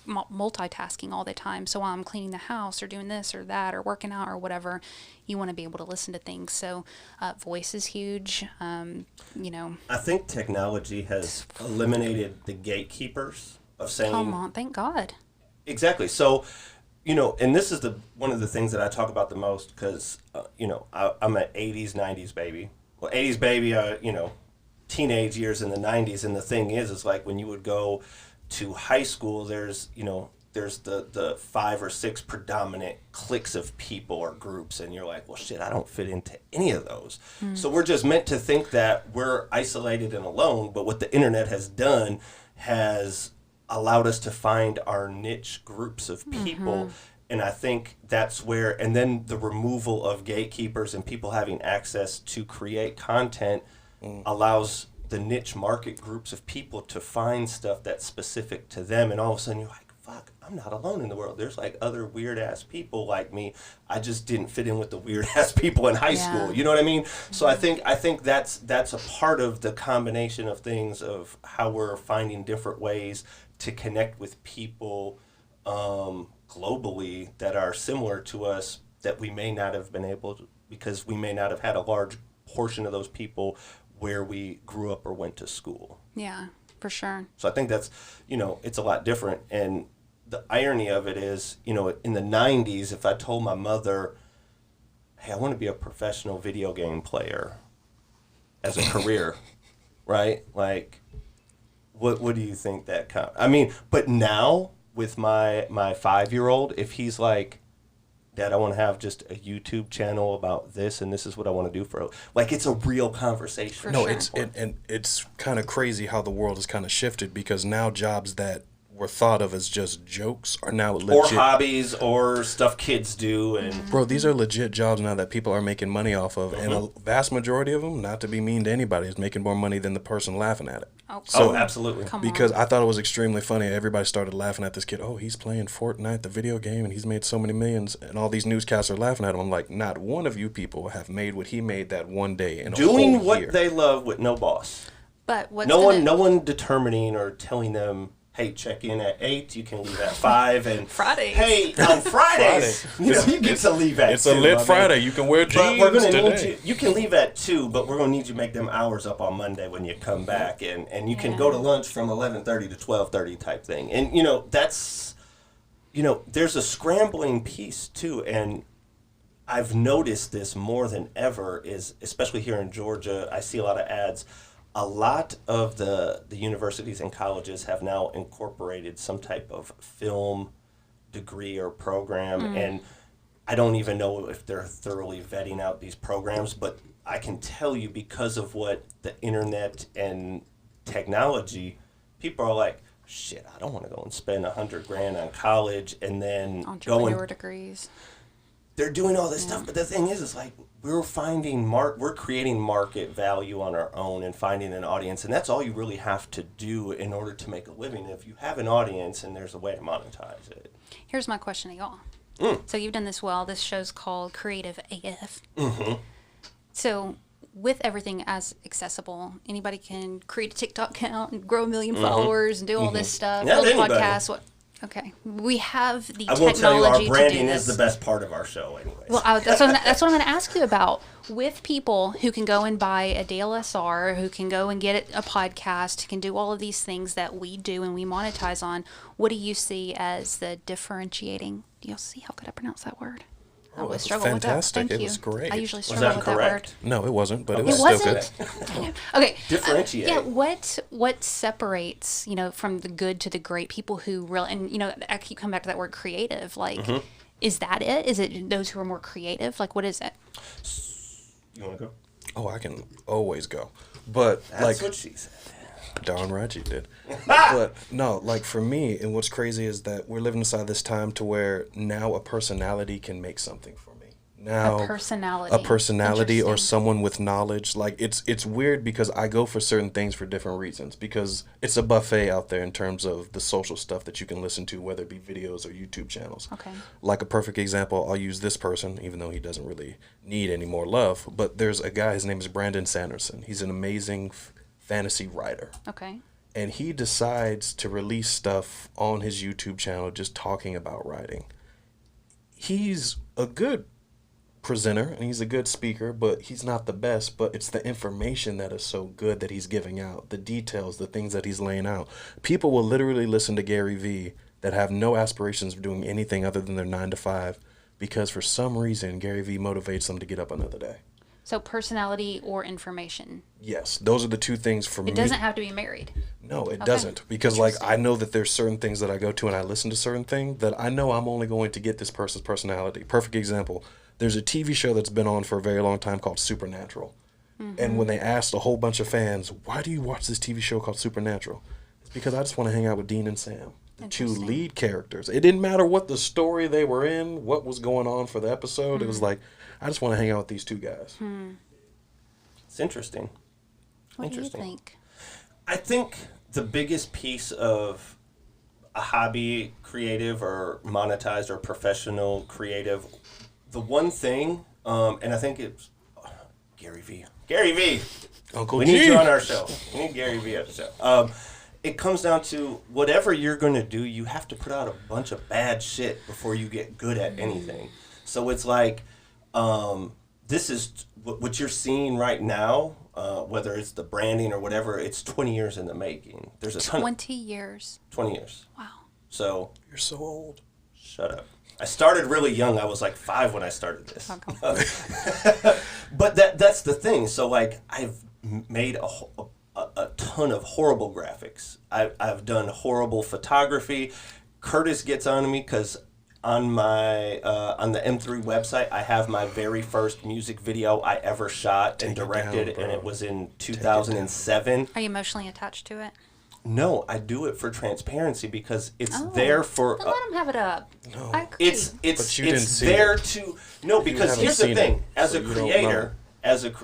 C: multitasking all the time. So while I'm cleaning the house or doing this or that or working out or whatever, you want to be able to listen to things. So voice is huge. I
B: think technology has eliminated the gatekeepers of saying,
C: come on, thank God.
B: Exactly. So, and this is one of the things that I talk about the most, because, I'm an 80s, 90s baby. Well, 80s baby, teenage years in the 90s. And the thing is like when you would go to high school, there's the 5 or 6 predominant cliques of people or groups, and you're like, well, shit, I don't fit into any of those. So we're just meant to think that we're isolated and alone, but what the internet has done has allowed us to find our niche groups of people. And I think that's where, and then the removal of gatekeepers and people having access to create content allows the niche market groups of people to find stuff that's specific to them. And all of a sudden you're like, fuck, I'm not alone in the world. There's like other weird ass people like me. I just didn't fit in with the weird ass people in high school. You know what I mean? So I think that's a part of the combination of things of how we're finding different ways to connect with people globally that are similar to us, that we may not have been able to, because we may not have had a large portion of those people where we grew up or went to school.
C: Yeah, for sure.
B: So I think that's, it's a lot different. And the irony of it is, in the 90s, if I told my mother, hey, I want to be a professional video game player as a career, right? Like, what do you think that I mean, but now with my 5-year-old, if he's like, Dad, I want to have just a YouTube channel about this, and this is what I want to do like, it's a real conversation.
D: No, it's kind of crazy how the world has kind of shifted, because now jobs that were thought of as just jokes are now legit.
B: Or hobbies or stuff kids do. And
D: Bro, these are legit jobs now that people are making money off of. And a vast majority of them, not to be mean to anybody, is making more money than the person laughing at it.
B: Oh, absolutely.
D: Because I thought it was extremely funny. Everybody started laughing at this kid. Oh, he's playing Fortnite, the video game, and he's made so many millions. And all these newscasts are laughing at him. I'm like, not one of you people have made what he made that one day in a whole year.
B: Doing what they love with no boss.
C: But what's
B: no one determining or telling them, hey, check in at 8, you can leave at 5, and
C: Fridays.
B: Hey, on Fridays, you get to leave at 2.
D: It's a lit Friday. You can wear jeans
B: we're gonna
D: today.
B: need you can leave at 2, but we're going to need you to make them hours up on Monday when you come back, and you can go to lunch from 11:30 to 12:30 type thing. And, that's, there's a scrambling piece, too, and I've noticed this more than ever is, especially here in Georgia, I see a lot of ads. A lot of the universities and colleges have now incorporated some type of film degree or program, and I don't even know if they're thoroughly vetting out these programs, but I can tell you, because of what the internet and technology, people are like, shit, I don't want to go and spend $100,000 on college and then
C: entrepreneur degrees.
B: They're doing all this stuff, but the thing is, it's like we're creating market value on our own and finding an audience, and that's all you really have to do in order to make a living. If you have an audience and there's a way to monetize it.
C: Here's my question to y'all. So you've done this well. This show's called Creative AF. Mm-hmm. So with everything as accessible, anybody can create a TikTok account and grow 1 million followers and do all this stuff, build a podcast. Okay, we have the technology to do this. I will tell you, our branding is the best part of our show anyways. Well, that's what I'm going to ask you about. With people who can go and buy a DLSR, who can go and get a podcast, who can do all of these things that we do and we monetize on, what do you see as the differentiating? Do you see how good I pronounce that word? I always struggle with that.
D: Fantastic. It was great.
C: I usually struggle with that word.
D: No, it wasn't, but it was still good.
C: Okay.
B: Differentiate.
C: Yeah, what separates, from the good to the great, people who really, and, I keep coming back to that word creative, like, is that it? Is it those who are more creative? Like, what is it?
B: You want to go?
D: Oh, I can always go. But,
B: that's what she said.
D: Darn right you did. But no, like for me, and what's crazy is that we're living inside this time to where now a personality can make something for me. Now
C: a personality
D: or someone with knowledge. Like it's weird because I go for certain things for different reasons, because it's a buffet out there in terms of the social stuff that you can listen to, whether it be videos or YouTube channels.
C: Okay.
D: Like a perfect example, I'll use this person, even though he doesn't really need any more love, but there's a guy, his name is Brandon Sanderson. He's an amazing fantasy writer.
C: Okay.
D: And he decides to release stuff on his YouTube channel just talking about writing. He's a good presenter and he's a good speaker, but he's not the best. But it's the information that is so good that he's giving out, the details, the things that he's laying out. People will literally listen to Gary Vee that have no aspirations of doing anything other than their 9 to 5, because for some reason Gary Vee motivates them to get up another day.
C: So personality or information?
D: Yes, those are the two things for me.
C: It doesn't have to be married.
D: No, it doesn't. Because like I know that there's certain things that I go to and I listen to certain things that I know I'm only going to get this person's personality. Perfect example. There's a TV show that's been on for a very long time called Supernatural. Mm-hmm. And when they asked a whole bunch of fans, why do you watch this TV show called Supernatural? It's because I just want to hang out with Dean and Sam, the two lead characters. It didn't matter what the story they were in, what was going on for the episode. Mm-hmm. It was like, I just want to hang out with these two guys.
B: It's interesting.
C: What do you think?
B: I think the biggest piece of a hobby creative or monetized or professional creative, the one thing, and I think it's Gary Vee. Gary Vee!
D: Uncle
B: G. We need you on our show. We need Gary Vee on the show. It comes down to whatever you're going to do, you have to put out a bunch of bad shit before you get good at anything. So it's like, this is what you're seeing right now, whether it's the branding or whatever, it's 20 years in the making. There's a ton
C: 20 years.
B: 20 years.
C: Wow.
B: So.
D: You're so old.
B: Shut up. I started really young. I was like 5 when I started this. But that's the thing. So like I've made a ton of horrible graphics. I've done horrible photography. Curtis gets on me because on my on the M3 website, I have my very first music video I ever shot and directed, and it was in 2007.
C: Are you emotionally attached to it?
B: No, I do it for transparency because it's there for.
C: Then let them have it up.
D: No.
C: I agree.
B: It's there to no, because here's the thing: as a creator,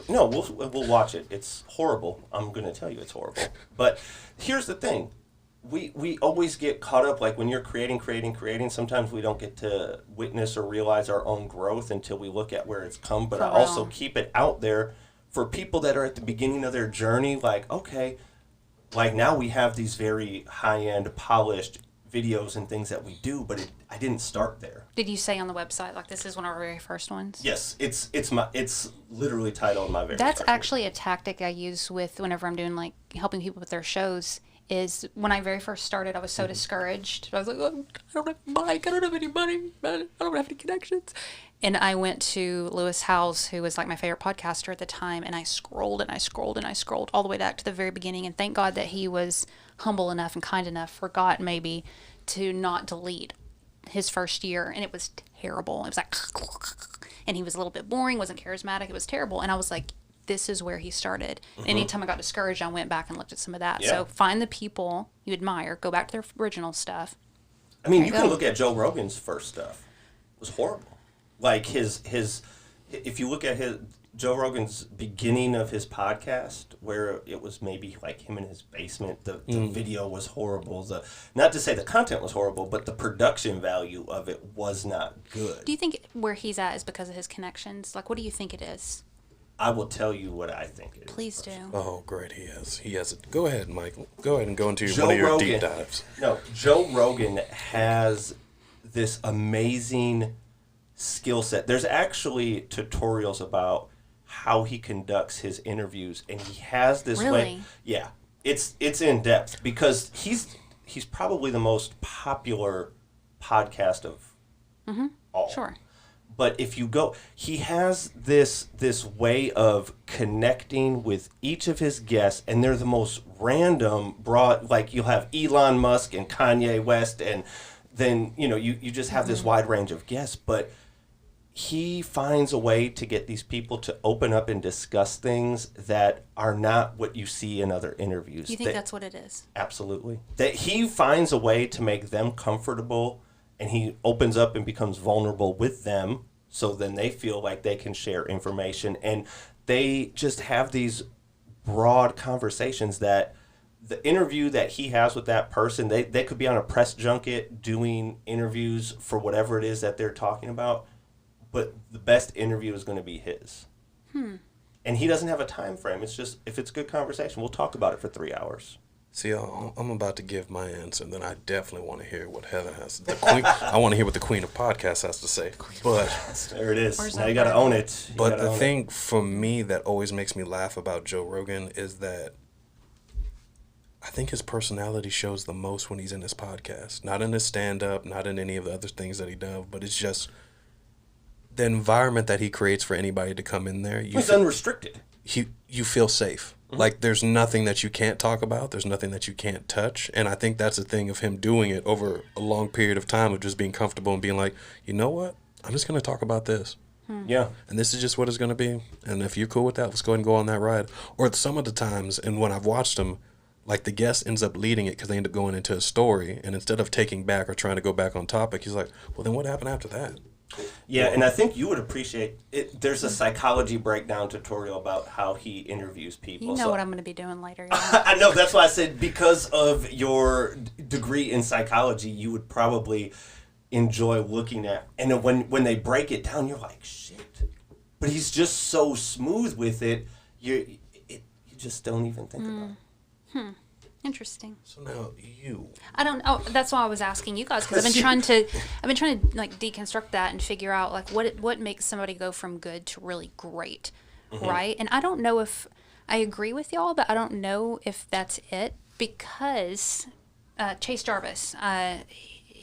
B: we'll watch it. It's horrible. I'm gonna tell you it's horrible. But here's the thing: we always get caught up, like when you're creating. Sometimes we don't get to witness or realize our own growth until we look at where it's come. But I also keep it out there for people that are at the beginning of their journey. Like, okay. Like now we have these very high-end, polished videos and things that we do, but I didn't start there.
C: Did you say on the website, like, this is one of our very first ones?
B: Yes, it's literally titled my very
C: That's
B: first
C: actually a tactic I use with whenever I'm doing, like, helping people with their shows, is when I very first started, I was so discouraged. I was like, oh, I don't have a mic, I don't have any money, I don't have any connections. And I went to Lewis Howes, who was like my favorite podcaster at the time, and I scrolled all the way back to the very beginning. And thank God that he was humble enough and kind enough, forgot maybe, to not delete his first year. And it was terrible. It was like, and he was a little bit boring, wasn't charismatic. It was terrible. And I was like, this is where he started. Anytime I got discouraged, I went back and looked at some of that. Yeah. So find the people you admire, go back to their original stuff.
B: I mean, you can look at Joe Rogan's first stuff. It was horrible. Like his if you look at Joe Rogan's beginning of his podcast, where it was maybe like him in his basement, the video was horrible. Not to say the content was horrible, but the production value of it was not good.
C: Do you think where he's at is because of his connections? Like, what do you think it is?
B: I will tell you what I think it is.
C: Please do.
D: Oh, great, he has it. Go ahead, Michael. Go ahead and go into one of your deep dives.
B: No, Joe Rogan has this amazing skill set. There's actually tutorials about how he conducts his interviews, and he has this way. Yeah, it's in depth because he's probably the most popular podcast of all.
C: Sure.
B: But if you go, he has this way of connecting with each of his guests, and they're the most random, broad. Like you'll have Elon Musk and Kanye West, and then you just have this wide range of guests, but he finds a way to get these people to open up and discuss things that are not what you see in other interviews.
C: You think that's what it is?
B: Absolutely. That he finds a way to make them comfortable, and he opens up and becomes vulnerable with them, so then they feel like they can share information, and they just have these broad conversations that the interview that he has with that person, they could be on a press junket doing interviews for whatever it is that they're talking about, but the best interview is going to be his. And he doesn't have a time frame. It's just, if it's good conversation, we'll talk about it for 3 hours.
D: See, I'm about to give my answer, and then I definitely want to hear what Heather has. I want to hear what the queen of podcasts has to say. But
B: there it is. Now you got to own it.
D: But the thing for me that always makes me laugh about Joe Rogan is that I think his personality shows the most when he's in his podcast. Not in his stand-up, not in any of the other things that he does, but it's just the environment that he creates for anybody to come in there.
B: He's unrestricted.
D: You feel safe. Like there's nothing that you can't talk about. There's nothing that you can't touch. And I think that's the thing of him doing it over a long period of time, of just being comfortable and being like, you know what? I'm just going to talk about this.
B: Yeah.
D: And this is just what it's going to be. And if you're cool with that, let's go ahead and go on that ride. Or some of the times, and when I've watched him, like the guest ends up leading it because they end up going into a story. And instead of taking back or trying to go back on topic, he's like, well, then what happened after that?
B: Yeah, and I think you would appreciate it. There's a psychology breakdown tutorial about how he interviews people.
C: You know what I'm going to be doing later.
B: I know, that's why I said because of your degree in psychology, you would probably enjoy looking at. And when they break it down, you're like, shit. But he's just so smooth with it, you just don't even think about it.
C: Interesting.
D: So now you.
C: I don't know. That's why I was asking you guys, because I've been trying to like deconstruct that and figure out like what makes somebody go from good to really great, right? And I don't know if I agree with y'all, but I don't know if that's it, because Chase Jarvis,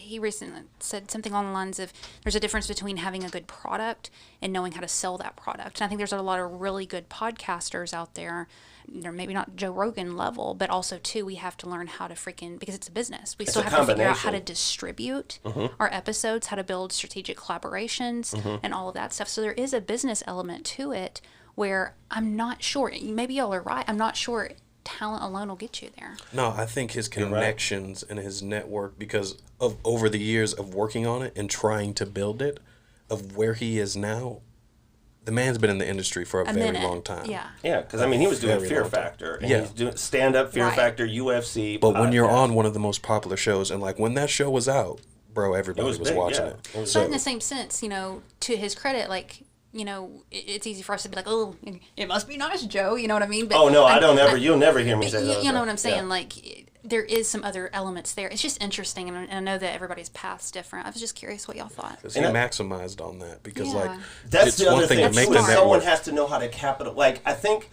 C: he recently said something along the lines of there's a difference between having a good product and knowing how to sell that product. And I think there's a lot of really good podcasters out there. They're maybe not Joe Rogan level, but also too, we have to learn how to because it's a business. We still have to figure out how to distribute our episodes, how to build strategic collaborations and all of that stuff. So there is a business element to it where I'm not sure, maybe y'all are right, I'm not sure talent alone will get you there.
D: No, I think his connections and his network, because of over the years of working on it and trying to build it, of where he is now, the man's been in the industry for a very long time.
C: Yeah.
B: Yeah, because I mean, he was doing Fear Factor. And he's doing stand-up Fear Factor, UFC.
D: But when you're on one of the most popular shows, and like when that show was out, bro, everybody was watching it.
C: So in the same sense, you know, to his credit, like, you know, it's easy for us to be like, oh, it must be nice, Joe. You know what I mean? But
B: you'll never hear me say that.
C: You know what I'm saying? Yeah. Like, there is some other elements there. It's just interesting, and I know that everybody's path's different. I was just curious what y'all thought.
D: Because he maximized on that, because like
B: that's the other thing. Someone has to know how to like, I think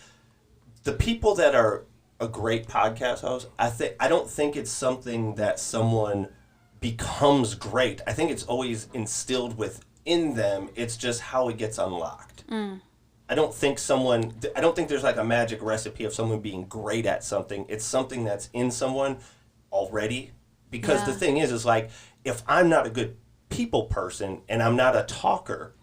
B: the people that are a great podcast host, I don't think it's something that someone becomes great. I think it's always instilled within them. It's just how it gets unlocked. I don't think there's like a magic recipe of someone being great at something. It's something that's in someone already. Because the thing is like, if I'm not a good people person and I'm not a talker,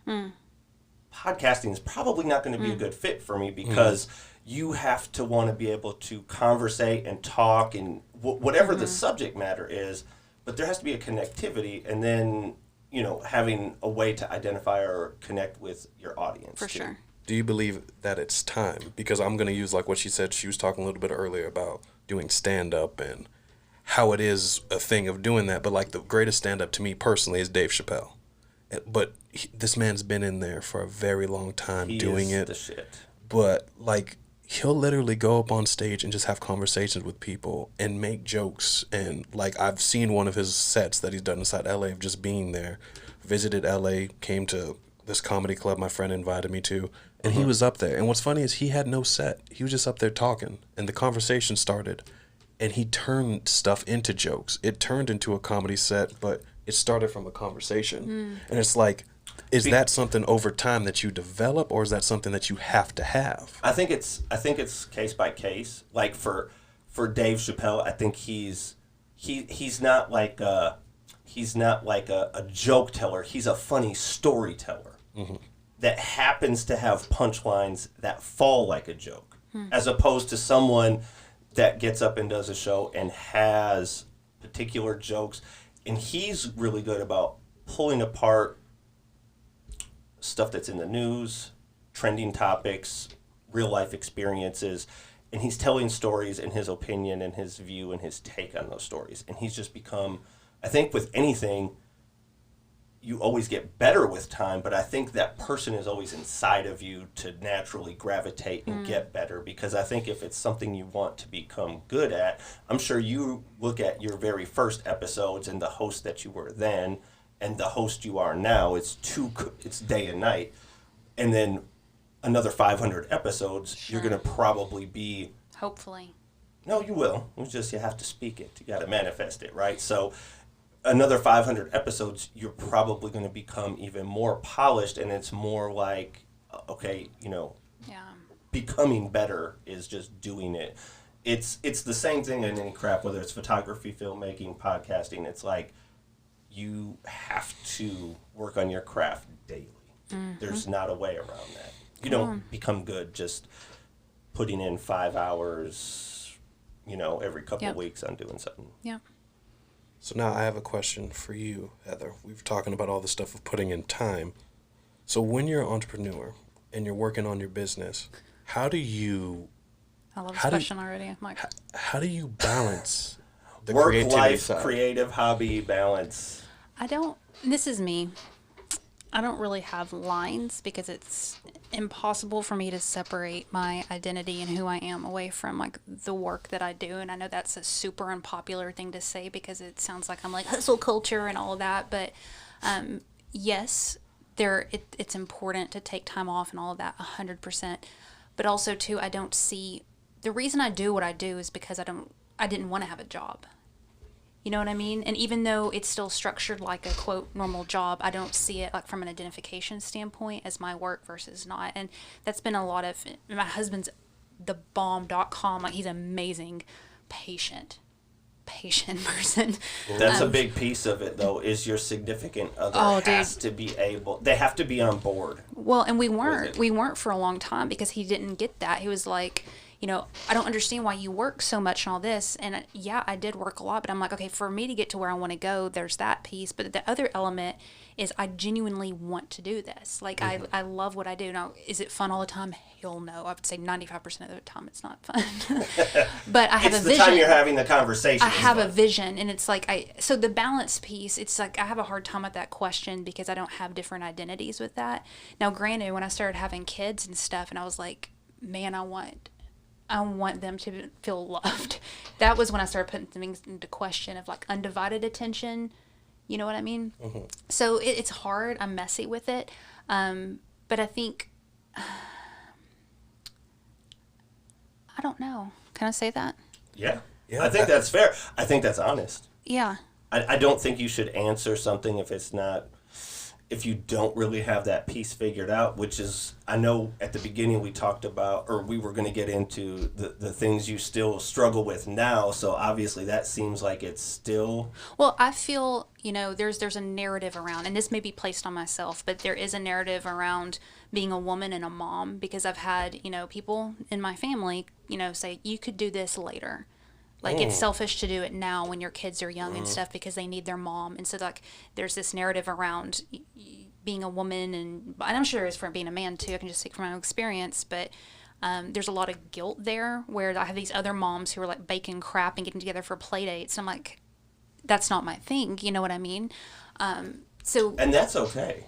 B: podcasting is probably not going to be a good fit for me, because you have to want to be able to conversate and talk and whatever the subject matter is, but there has to be a connectivity, and then, you know, having a way to identify or connect with your audience.
C: For sure.
D: Do you believe that it's time? Because I'm going to use like what she said. She was talking a little bit earlier about doing stand-up and how it is a thing of doing that. But like the greatest stand-up to me personally is Dave Chappelle. But this man's been in there for a very long time doing it.
B: The shit.
D: But like he'll literally go up on stage and just have conversations with people and make jokes. And like I've seen one of his sets that he's done inside LA of just being there. Visited LA, came to this comedy club my friend invited me to, and he was up there. And what's funny is he had no set. He was just up there talking, and the conversation started, and he turned stuff into jokes. It turned into a comedy set, but it started from a conversation. And it's like, is that something over time that you develop, or is that something that you have to have?
B: I think it's case by case. Like for Dave Chappelle, I think he's not like a joke teller. He's a funny storyteller that happens to have punchlines that fall like a joke, as opposed to someone that gets up and does a show and has particular jokes. And he's really good about pulling apart stuff that's in the news, trending topics, real life experiences, and he's telling stories in his opinion and his view and his take on those stories. And he's just become, I think with anything, you always get better with time, but I think that person is always inside of you to naturally gravitate and get better, because I think if it's something you want to become good at, I'm sure you look at your very first episodes and the host that you were then and the host you are now, it's day and night. And then another 500 episodes, you're going to probably be...
C: Hopefully.
B: No, you will. It's just you have to speak it. You got to manifest it, right? So another 500 episodes, you're probably going to become even more polished, and it's more like, okay, you know, becoming better is just doing it. It's the same thing in any craft, whether it's photography, filmmaking, podcasting. It's like you have to work on your craft daily. There's not a way around that. You don't become good just putting in 5 hours, you know, every couple of weeks on doing something.
C: Yeah.
D: So now I have a question for you, Heather. We've talking about all the stuff of putting in time. So when you're an entrepreneur and you're working on your business, how do you...
C: I love this question already, Mike.
D: How do you balance the
B: work,
D: creativity
B: life,
D: side?
B: creative, hobby, balance?
C: This is me. I don't really have lines because it's impossible for me to separate my identity and who I am away from like the work that I do. And I know that's a super unpopular thing to say because it sounds like I'm like hustle culture and all of that. But yes, it's important to take time off and all of that 100%. But also too, I don't see the reason I do what I do is because I didn't want to have a job. You know what I mean? And even though it's still structured like a quote normal job, I don't see it like from an identification standpoint as my work versus not. And that's been a lot of, my husband's thebomb.com, like he's amazing, patient person.
B: That's a big piece of it, though, is your significant other has to be able, they have to be on board.
C: Well, and we weren't for a long time because he didn't get that. He was like, you know, I don't understand why you work so much and all this. And yeah, I did work a lot, but I'm like, okay, for me to get to where I want to go, there's that piece. But the other element is I genuinely want to do this. Like, I love what I do. Now, is it fun all the time? Hell no. I would say 95% of the time it's not fun. But I have a vision. It's the time
B: you're having the conversation.
C: I have a vision. And it's like, so the balance piece, it's like I have a hard time with that question because I don't have different identities with that. Now, granted, when I started having kids and stuff, and I was like, man, I want them to feel loved. That was when I started putting things into question of like undivided attention. You know what I mean? Mm-hmm. So it's hard. I'm messy with it. But I think, I don't know. Can I say that?
B: Yeah. I think that's fair. I think that's honest.
C: Yeah.
B: I don't think you should answer something if you don't really have that piece figured out, which is, I know at the beginning we talked about, or we were going to get into the things you still struggle with now. So obviously that seems like it's still.
C: Well, I feel, you know, there's a narrative around, and this may be placed on myself, but there is a narrative around being a woman and a mom, because I've had, you know, people in my family, you know, say, you could do this later. Like, it's selfish to do it now when your kids are young and stuff because they need their mom. And so, like, there's this narrative around being a woman, and I'm sure it's for being a man, too. I can just speak from my own experience. But there's a lot of guilt there where I have these other moms who are, like, baking crap and getting together for play dates. And I'm like, that's not my thing. You know what I mean?
B: And that's okay.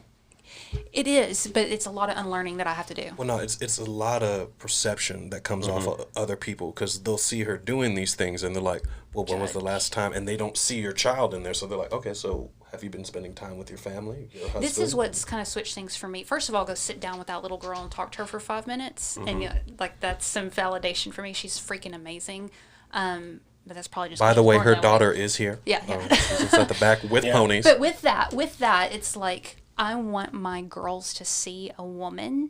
C: It is, but it's a lot of unlearning that I have to do.
D: Well, no, it's a lot of perception that comes off of other people, because they'll see her doing these things and they're like, well, when was the last time? And they don't see your child in there, so they're like, okay, so have you been spending time with your family, your husband?
C: This is what's kind of switched things for me. First of all, go sit down with that little girl and talk to her for 5 minutes, and you know, like, that's some validation for me. She's freaking amazing. But that's probably just.
D: By the way, her daughter is here.
C: Yeah.
D: She's at the back with ponies.
C: But with that, it's like, I want my girls to see a woman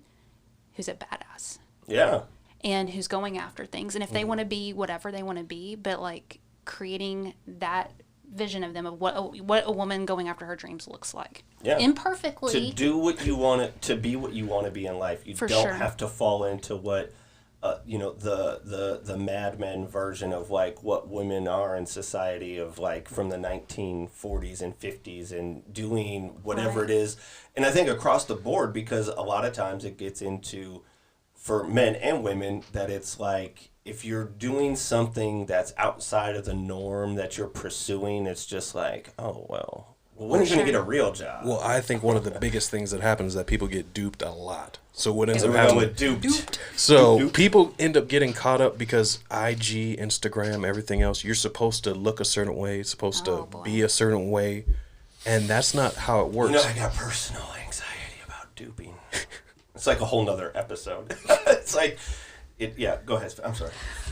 C: who's a badass.
B: Yeah.
C: And who's going after things. And if they want to be whatever they want to be, but like creating that vision of them of what a woman going after her dreams looks like.
B: Yeah.
C: Imperfectly.
B: To do what you want it to be, what you want to be in life. You don't have to fall into what the Mad Men version of like what women are in society, of like from the 1940s and 50s, and doing whatever it is. And I think across the board, because a lot of times it gets into, for men and women, that it's like, if you're doing something that's outside of the norm that you're pursuing, it's just like, oh, well, when are you going to get a real job?
D: Well, I think one of the biggest things that happens is that people get duped a lot. So what ends up happening?
B: Duped.
D: So people end up getting caught up because IG, Instagram, everything else, you're supposed to look a certain way, supposed to be a certain way, and that's not how it works.
B: You know, I got personal anxiety about duping. It's like a whole nother episode. It's like, go ahead. I'm sorry.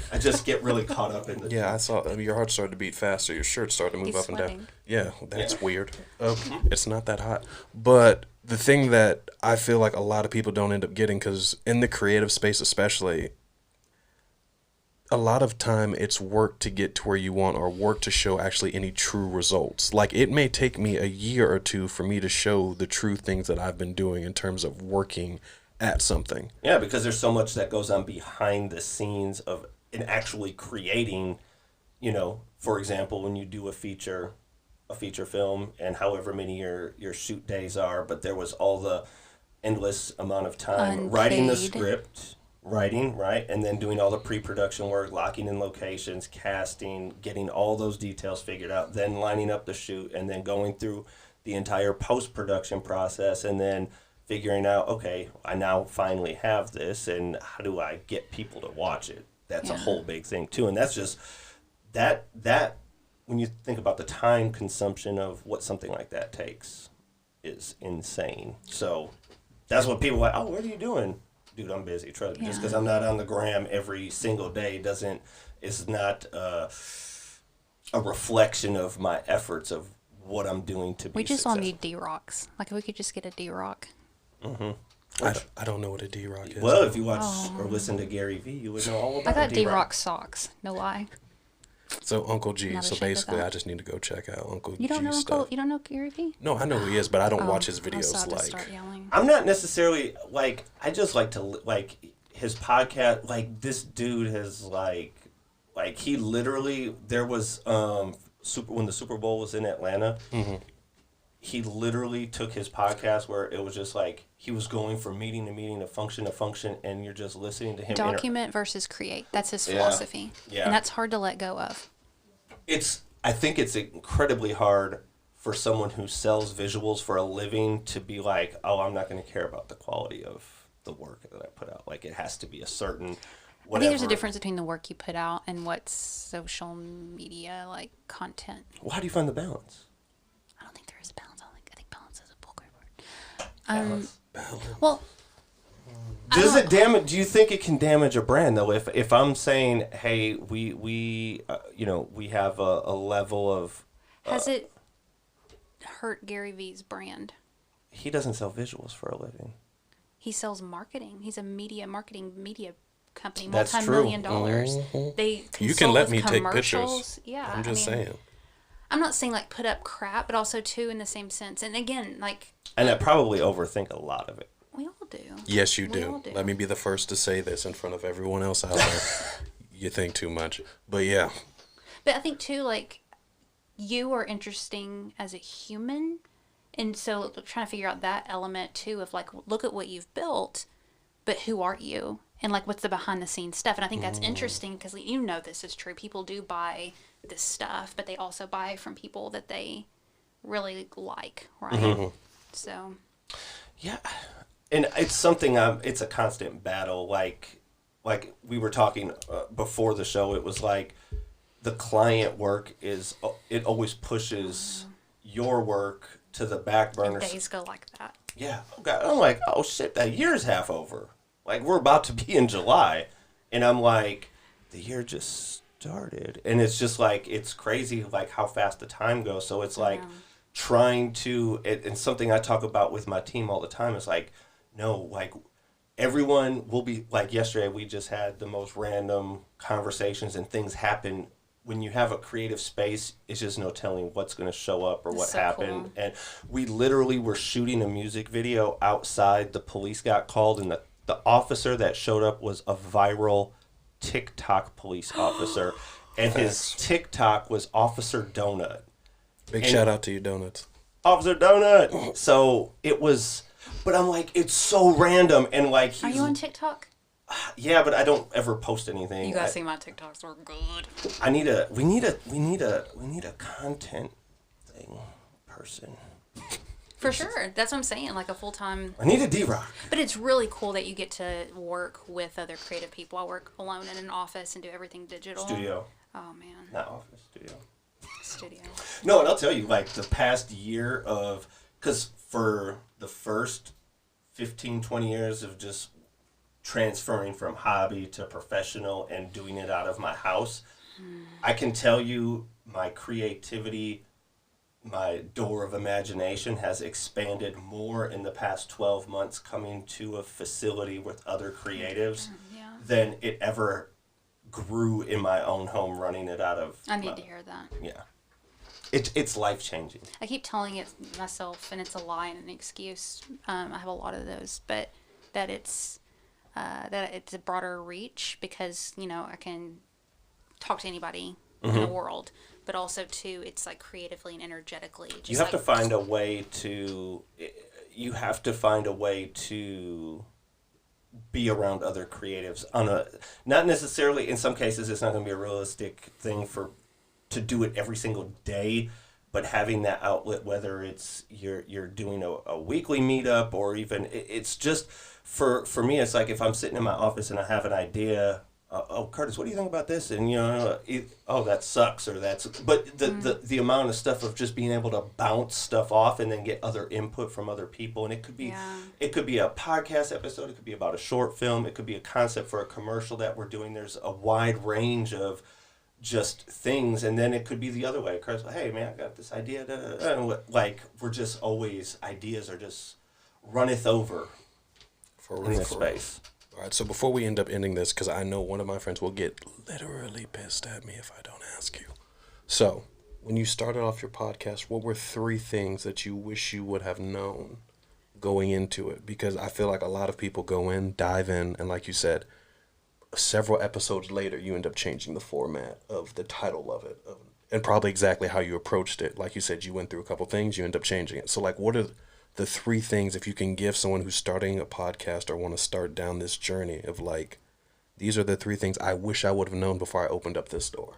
B: I just get really caught up in the.
D: Yeah, I saw your heart started to beat faster. Your shirt started to move up and down. Yeah, that's weird. It's not that hot. But the thing that I feel like a lot of people don't end up getting, because in the creative space especially, a lot of time it's work to get to where you want, or work to show actually any true results. Like, it may take me a year or two for me to show the true things that I've been doing in terms of working at something.
B: Yeah, because there's so much that goes on behind the scenes of in actually creating, you know, for example, when you do a feature film, and however many your shoot days are, but there was all the endless amount of time writing the script, right, and then doing all the pre-production work, locking in locations, casting, getting all those details figured out, then lining up the shoot, and then going through the entire post-production process, and then figuring out, okay, I now finally have this, and how do I get people to watch it? That's a whole big thing too. And that's just that when you think about the time consumption of what something like that takes is insane. So that's what people are like, oh, what are you doing? Dude, I'm busy. Trust me. Just because I'm not on the gram every single day it's not a reflection of my efforts of what I'm doing to be
C: We just all
B: successful.
C: need D-Rocks. Like, if we could just get a D-Rock.
D: I don't know what a D-Rock is.
B: Well, if you watch or listen to Gary Vee, you would know all about
C: I got
B: D-Rock.
C: D-Rock socks. No lie.
D: So Uncle G.
C: Not
D: So
C: ashamed of
D: basically,
C: that.
D: I just need to go check out Uncle
C: You don't
D: G
C: know
D: stuff.
C: You don't know Gary Vee?
D: No, I know who he is, but I don't watch his
C: I was
D: videos
C: about to
D: like.
C: start yelling.
B: I'm not necessarily like, I just like to like his podcast. Like this dude has like he literally, there was when the Super Bowl was in Atlanta, he literally took his podcast where it was just like he was going from meeting to meeting, to function, and you're just listening to him.
C: Document versus create. That's his philosophy.
B: Yeah.
C: And that's hard to let go of.
B: I think it's incredibly hard for someone who sells visuals for a living to be like, oh, I'm not going to care about the quality of the work that I put out. Like, it has to be a certain whatever.
C: I think there's a difference between the work you put out and what's social media, like, content.
B: Well, how do you find the balance?
C: I don't think there is balance. I think balance is a bullcrap word.
B: Balance.
C: Well,
B: Does it damage? Do you think it can damage a brand though? If I'm saying, hey, we have a level of.
C: has it hurt Gary Vee's brand?
B: He doesn't sell visuals for a living.
C: He sells marketing. He's a media company,
B: That's true.
C: multi-million dollars. They
D: You can let me
C: consult with
D: take
C: commercials.
D: pictures.
C: Yeah,
D: I'm just saying.
C: I'm not saying like put up crap, but also too in the same sense. And again, like.
B: And I probably overthink a lot of it.
C: We all do.
D: Yes, you
C: We all
D: do. Let me be the first to say this in front of everyone else out there. You think too much. But yeah.
C: But I think too, like, you are interesting as a human. And so trying to figure out that element too of like, look at what you've built, but who are you? And like, what's the behind the scenes stuff? And I think that's interesting because you know this is true. People do buy this stuff, but they also buy from people that they really like, right? So.
B: Yeah. And it's something it's a constant battle. Like we were talking before the show, it was like the client work it always pushes your work to the back burner.
C: And days go like that.
B: Yeah. Oh God. I'm like, oh shit, that year's half over. Like we're about to be in July, and I'm like, the year just started, and it's just like it's crazy like how fast the time goes. So it's like trying to, and something I talk about with my team all the time is like, no, like everyone will be like yesterday we just had the most random conversations and things happen. When you have a creative space, it's just no telling what's going to show up or what
C: so
B: happened.
C: cool.
B: And we literally were shooting a music video outside. The police got called, and the officer that showed up was a viral TikTok police officer. And his TikTok was Officer Donut.
D: Big shout out to you, Donuts.
B: Officer Donut. So it was, but I'm like, it's so random. And like,
C: Are you on TikTok?
B: Yeah, but I don't ever post anything.
C: You guys see my TikToks are good.
B: We need a content thing person.
C: For sure. That's what I'm saying. Like a full-time.
B: I need a D-Rock.
C: But it's really cool that you get to work with other creative people. I work alone in an office and do everything digital.
B: Studio.
C: Oh, man.
B: Not office, studio.
C: Studio.
B: No, and I'll tell you, like, the past year of... Because for the first 15, 20 years of just transferring from hobby to professional and doing it out of my house, I can tell you my creativity, my door of imagination has expanded more in the past 12 months coming to a facility with other creatives than it ever grew in my own home running it out of...
C: I need to hear that.
B: Yeah. It's life-changing.
C: I keep telling it myself, and it's a lie and an excuse. I have a lot of those, but that it's a broader reach because, you know, I can talk to anybody in the world, but also, too, it's like creatively and energetically. Just
B: You have to find a way to... You have to find a way to be around other creatives on a... Not necessarily, in some cases, it's not going to be a realistic thing to do it every single day, but having that outlet, whether it's you're doing a weekly meetup or even it's just for me, it's like if I'm sitting in my office and I have an idea, oh Curtis, what do you think about this? And you know, that sucks or that's, but the amount of stuff of just being able to bounce stuff off and then get other input from other people, and it could be a podcast episode, it could be about a short film, it could be a concept for a commercial that we're doing. There's a wide range of just things, and then it could be the other way. Curtis, hey man, I got this idea. And like we're just always ideas are just runneth over in this space.
D: All right, so before we end up ending this, because I know one of my friends will get literally pissed at me if I don't ask you. So, when you started off your podcast, what were 3 things that you wish you would have known going into it? Because I feel like a lot of people go in, dive in, and like you said, several episodes later, you end up changing the format of the title of it, and probably exactly how you approached it. Like you said, you went through a couple things, you end up changing it. So, like, what are the 3 things, if you can give someone who's starting a podcast or want to start down this journey of like, these are the 3 things I wish I would have known before I opened up this door?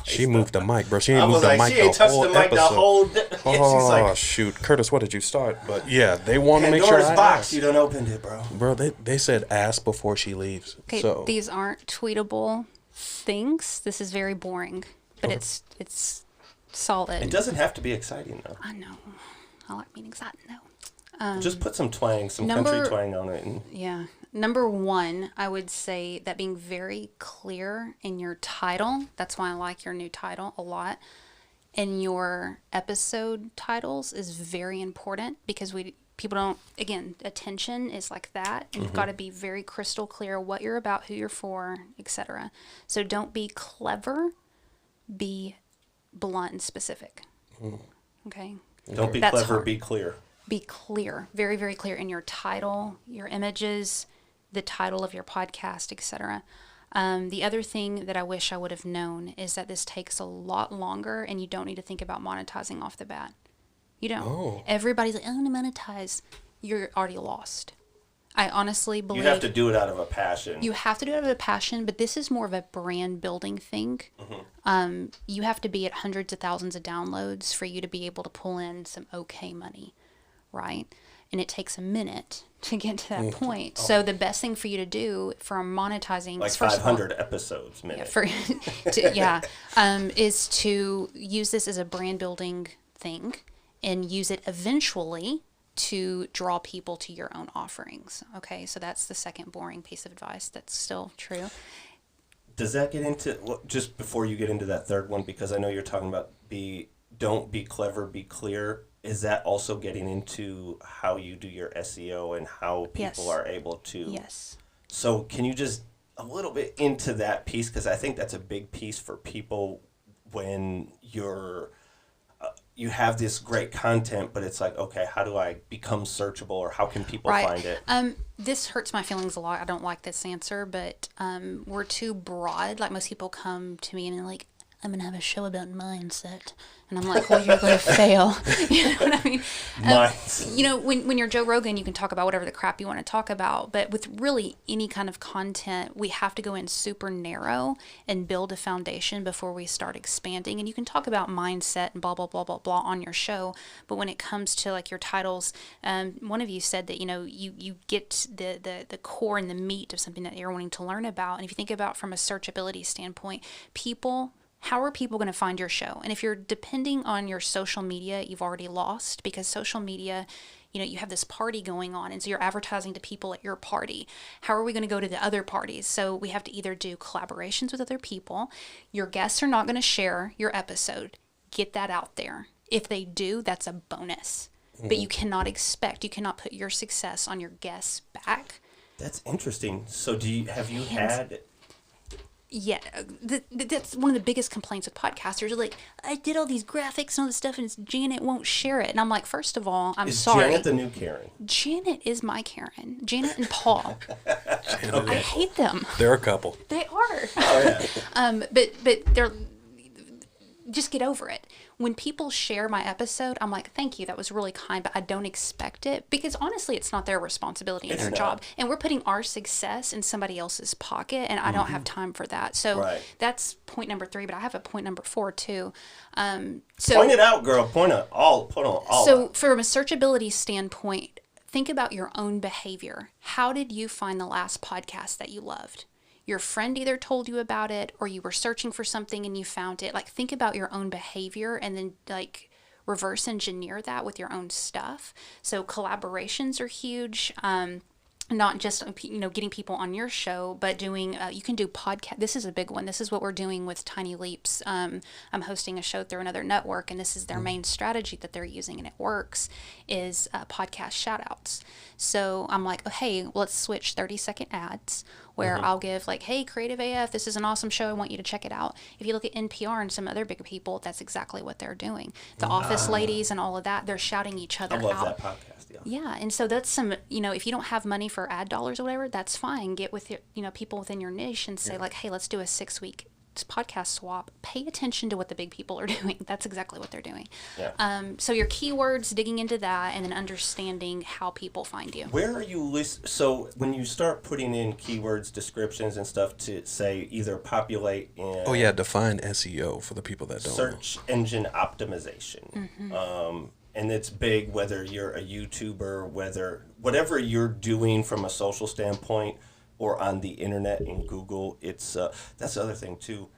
D: She moved the mic, bro. She ain't moved the mic the whole episode. Oh, shoot. Curtis, what did you start? But yeah, they want to make sure I
B: box.
D: ask.
B: You don't open it, bro.
D: Bro, they said ask before she leaves.
C: Okay,
D: so.
C: These aren't tweetable things. This is very boring, but it's solid.
B: It doesn't have to be exciting, though.
C: I know. I like being exciting, though.
B: Just put some twang, some country twang on it.
C: Yeah. Number 1, I would say that being very clear in your title, that's why I like your new title a lot, and your episode titles is very important because people don't, again, attention is like that, and you've got to be very crystal clear what you're about, who you're for, etc. So don't be clever, be blunt and specific. Okay?
B: Don't be
C: That's
B: clever,
C: hard.
B: be clear.
C: Be clear, very, very clear in your title, your images, the title of your podcast, etc. The other thing that I wish I would have known is that this takes a lot longer and you don't need to think about monetizing off the bat. You don't.
D: Oh.
C: Everybody's like, I want to monetize. You're already lost. I honestly believe...
B: You have to do it out of a passion.
C: You have to do it out of a passion, but this is more of a brand building thing. You have to be at hundreds of thousands of downloads for you to be able to pull in some okay money, right? And it takes a minute to get to that point. So the best thing for you to do for monetizing...
B: Like 500 episodes minute.
C: Is to use this as a brand building thing and use it eventually to draw people to your own offerings. Okay, so that's the second boring piece of advice that's still true.
B: Does that get into, just before you get into that third one, because I know you're talking about don't be clever, be clear. Is that also getting into how you do your SEO and how people are able to?
C: Yes.
B: So can you just a little bit into that piece? Because I think that's a big piece for people when you have this great content, but it's like, okay, how do I become searchable, or how can people find it?
C: This hurts my feelings a lot. I don't like this answer, but we're too broad. Like, most people come to me and they're like, I'm going to have a show about mindset. And I'm like, well, you're going to fail. You know what I mean? When you're Joe Rogan, you can talk about whatever the crap you want to talk about. But with really any kind of content, we have to go in super narrow and build a foundation before we start expanding. And you can talk about mindset and blah, blah, blah, blah, blah on your show. But when it comes to like your titles, one of you said that, you get the core and the meat of something that you're wanting to learn about. And if you think about from a searchability standpoint, how are people going to find your show? And if you're depending on your social media, you've already lost, because social media, you have this party going on, and so you're advertising to people at your party. How are we going to go to the other parties? So we have to either do collaborations with other people. Your guests are not going to share your episode. Get that out there. If they do, that's a bonus. But you cannot put your success on your guests' back.
B: That's interesting. So have you had...
C: Yeah, that's one of the biggest complaints with podcasters. They're like, I did all these graphics and all this stuff, and Janet won't share it. And I'm like, first of all, I'm sorry.
B: Is Janet the new Karen?
C: Janet is my Karen. Janet and Paul. I hate them.
D: They're a couple.
C: They are.
B: Oh, yeah.
C: But they're... Just get over it. When people share my episode, I'm like, thank you, that was really kind, but I don't expect it, because honestly, it's not their responsibility and their job. And we're putting our success in somebody else's pocket, and I don't have time for that. So that's point number 3, but I have a point number 4 too. So
B: point it out, girl. Put on all.
C: So from a searchability standpoint, think about your own behavior. How did you find the last podcast that you loved? Your friend either told you about it, or you were searching for something and you found it. Like, think about your own behavior and then like reverse engineer that with your own stuff. So collaborations are huge. not just, getting people on your show, but doing, you can do podcast. This is a big one. This is what we're doing with Tiny Leaps. I'm hosting a show through another network, and this is their main strategy that they're using, and it works, is podcast shout outs. So I'm like, oh, hey, let's switch 30-second ads where I'll give like, hey, Creative AF, this is an awesome show. I want you to check it out. If you look at NPR and some other big people, that's exactly what they're doing. The Office ladies and all of that, they're shouting each other out.
B: I love that podcast.
C: Yeah, and so that's some, if you don't have money for ad dollars or whatever, that's fine. Get with your, people within your niche and say like, hey, let's do a 6-week podcast swap. Pay attention to what the big people are doing. That's exactly what they're doing. Yeah. So your keywords, digging into that, and then understanding how people find you.
B: Where are you so when you start putting in keywords, descriptions, and stuff to say either populate in...
D: Oh, yeah, define SEO for the people that don't
B: search engine optimization. And it's big, whether you're a YouTuber, whatever you're doing from a social standpoint or on the internet in Google, it's that's the other thing too.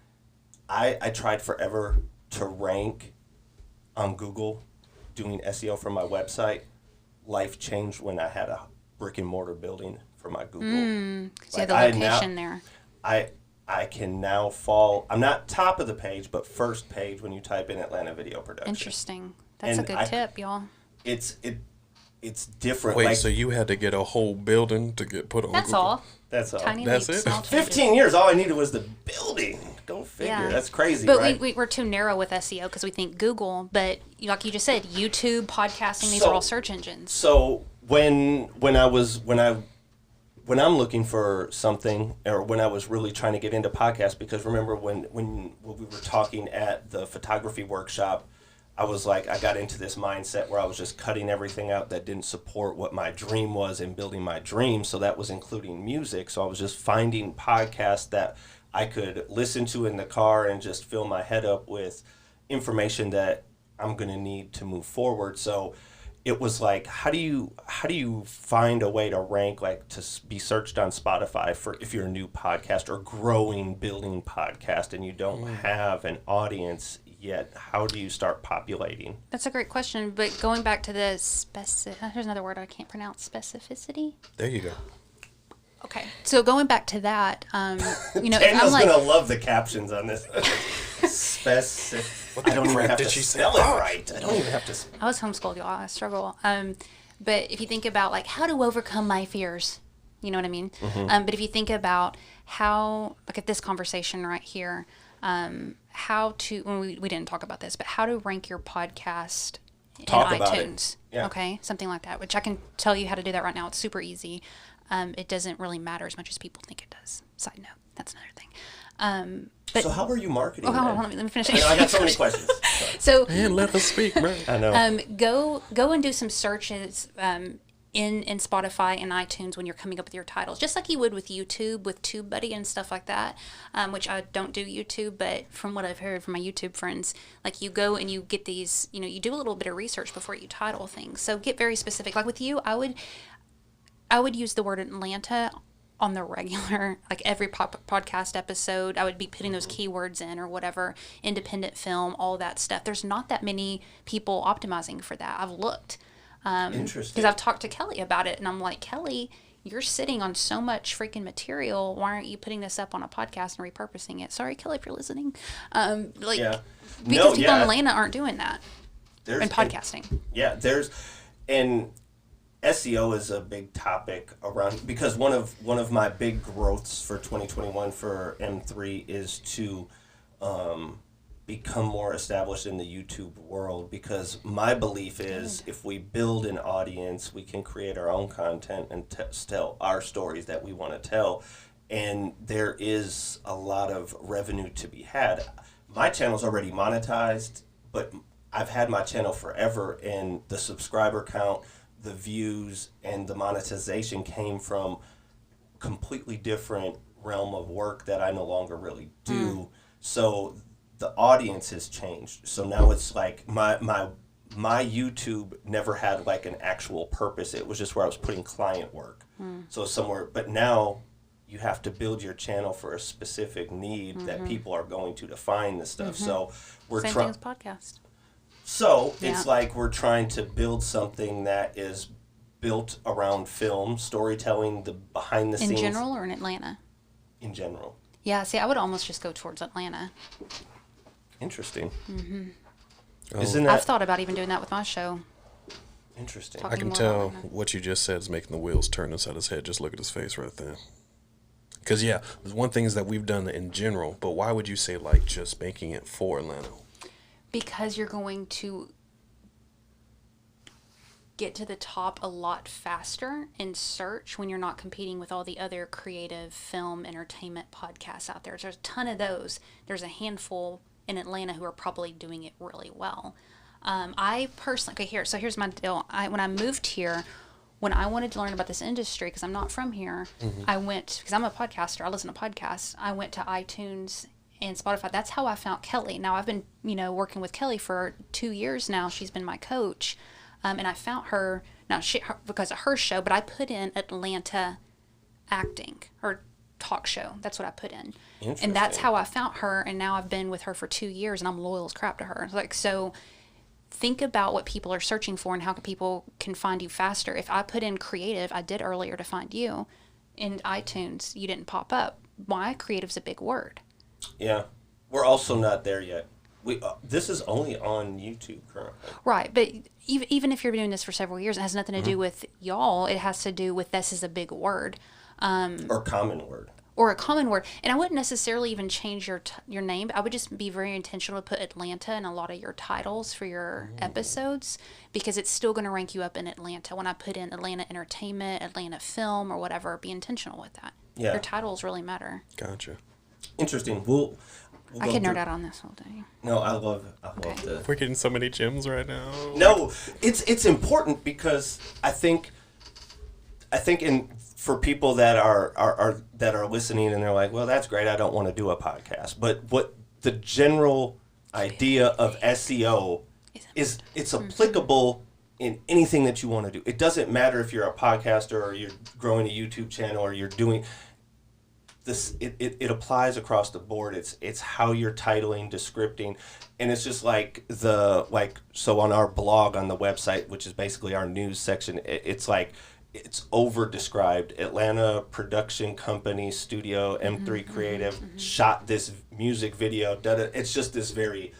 B: I tried forever to rank on Google doing SEO for my website. Life changed when I had a brick and mortar building for my Google.
C: So you have the location there.
B: I can now fall, I'm not top of the page, but first page when you type in Atlanta Video Production.
C: Interesting. That's a good tip, y'all.
B: It's different.
D: Wait, so you had to get a whole building to get put on
C: That's
D: Google?
C: all.
B: That's all.
C: Tiny
D: That's
C: leaps,
D: it?
C: small
B: 15 years, all I needed was the building. Go figure.
C: Yeah.
B: That's crazy,
C: but
B: right?
C: we're too narrow with SEO because we think Google, but like you just said, YouTube, podcasting, these are all search engines.
B: So when I'm looking for something, or when I was really trying to get into podcasts, because remember when we were talking at the photography workshop, I was like, I got into this mindset where I was just cutting everything out that didn't support what my dream was and building my dream. So that was including music. So I was just finding podcasts that I could listen to in the car and just fill my head up with information that I'm going to need to move forward. So it was like, how do you find a way to rank, like to be searched on Spotify for if you're a new podcast or building podcast and you don't have an audience yet? How do you start populating?
C: That's a great question. But going back to the here's another word I can't pronounce, specificity.
D: There you go.
C: Okay, so going back to that,
B: Daniel's gonna love the captions on this. I don't even have to spell it right. I don't even have to.
C: I was homeschooled, y'all. I struggle. But if you think about like how to overcome my fears, you know what I mean. But if you think about how, like at this conversation right here, how to, we didn't talk about this, but how to rank your podcast in iTunes. Yeah. Okay, something like that. Which I can tell you how to do that right now. It's super easy. It doesn't really matter as much as people think it does. Side note, that's another thing. But,
B: so how are you marketing?
C: Hold on, let me finish.
B: I got so many questions.
C: So
D: and let us speak, man.
B: I know.
C: Go and do some searches in Spotify and iTunes when you're coming up with your titles, just like you would with YouTube, with TubeBuddy and stuff like that. Which I don't do YouTube, but from what I've heard from my YouTube friends, like you go and you get these, you do a little bit of research before you title things. So get very specific. Like with you, I would use the word Atlanta on the regular, like every podcast episode. I would be putting those keywords in or whatever, independent film, all that stuff. There's not that many people optimizing for that. I've looked.
B: Interesting.
C: Because I've talked to Kelly about it, and I'm like, Kelly, you're sitting on so much freaking material. Why aren't you putting this up on a podcast and repurposing it? Sorry, Kelly, if you're listening. Because people in Atlanta aren't doing that in podcasting.
B: And SEO is a big topic around, because one of my big growths for 2021 for M3 is to become more established in the YouTube world, because my belief is if we build an audience, we can create our own content and tell our stories that we want to tell, and there is a lot of revenue to be had. My channel's already monetized, but I've had my channel forever, and the subscriber count, the views, and the monetization came from completely different realm of work that I no longer really do. So the audience has changed. So now it's like my YouTube never had like an actual purpose. It was just where I was putting client work. So somewhere, but now you have to build your channel for a specific need that people are going to find this stuff. So we're
C: Same thing as podcast.
B: So it's like we're trying to build something that is built around film, storytelling, the behind the scenes.
C: In general or in Atlanta?
B: In general.
C: Yeah, see, I would almost just go towards Atlanta.
B: Interesting.
C: Mm-hmm.
B: Isn't
C: I've
B: that
C: thought about even doing that with my show.
B: interesting?
C: Talk-
D: I can
C: more
D: tell
C: about it.
D: what you just said is making the wheels turn inside his head. Just look at his face right there. Because, yeah, there's one thing is that we've done in general, but why would you say, like, just making it for Atlanta?
C: Because you're going to get to the top a lot faster in search when you're not competing with all the other creative film entertainment podcasts out there. There's a ton of those. There's a handful in Atlanta who are probably doing it really well. I personally, here's my deal. When I moved here, when I wanted to learn about this industry, because I'm not from here, I went, because I'm a podcaster, I listen to podcasts, I went to iTunes and Spotify. That's how I found Kelly. Now, I've been, working with Kelly for 2 years now. She's been my coach. And I found her, because of her show, but I put in Atlanta acting, or talk show. That's what I put in. And that's how I found her, and now I've been with her for 2 years, and I'm loyal as crap to her. So think about what people are searching for and how people can find you faster. If I put in creative, I did earlier to find you, in iTunes, you didn't pop up. Why? Creative's a big word.
B: Yeah. We're also not there yet. This is only on YouTube currently.
C: Right, but even if you're doing this for several years, it has nothing to do with y'all. It has to do with this is a big word.
B: Or common word.
C: Or a common word. And I wouldn't necessarily even change your name. I would just be very intentional to put Atlanta in a lot of your titles for your episodes, because it's still going to rank you up in Atlanta. When I put in Atlanta Entertainment, Atlanta Film, or whatever, be intentional with that.
B: Yeah.
C: Your titles really matter.
D: Gotcha.
B: Interesting.
C: I could nerd out on this all day.
B: No, I love the...
D: We're getting so many gems right now.
B: No, it's important because I think for people that are listening and they're like, well, that's great, I don't want to do a podcast. But what the general idea of SEO is, it's applicable in anything that you want to do. It doesn't matter if you're a podcaster or you're growing a YouTube channel or you're doing this. It applies across the board. It's how you're titling, descripting, and it's just so on our blog on the website, which is basically our news section, it's over described. Atlanta production company studio, M3 Creative shot this music video. It's just this very